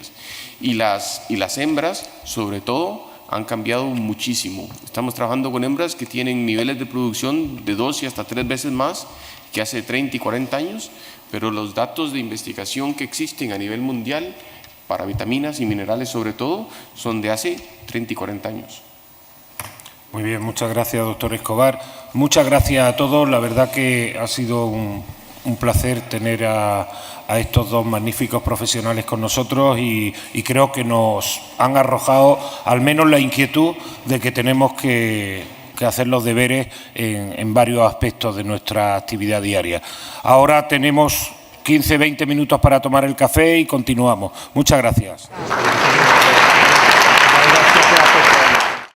y las hembras sobre todo han cambiado muchísimo. Estamos trabajando con hembras que tienen niveles de producción de 2 y hasta 3 veces más que hace 30 y 40 años, pero los datos de investigación que existen a nivel mundial para vitaminas y minerales sobre todo son de hace 30 y 40 años. Muy bien, muchas gracias, doctor Escobar. Muchas gracias a todos. La verdad que ha sido un placer tener a estos dos magníficos profesionales con nosotros, y creo que nos han arrojado al menos la inquietud de que tenemos que hacer los deberes en varios aspectos de nuestra actividad diaria. Ahora tenemos 15-20 minutos para tomar el café y continuamos. Muchas gracias.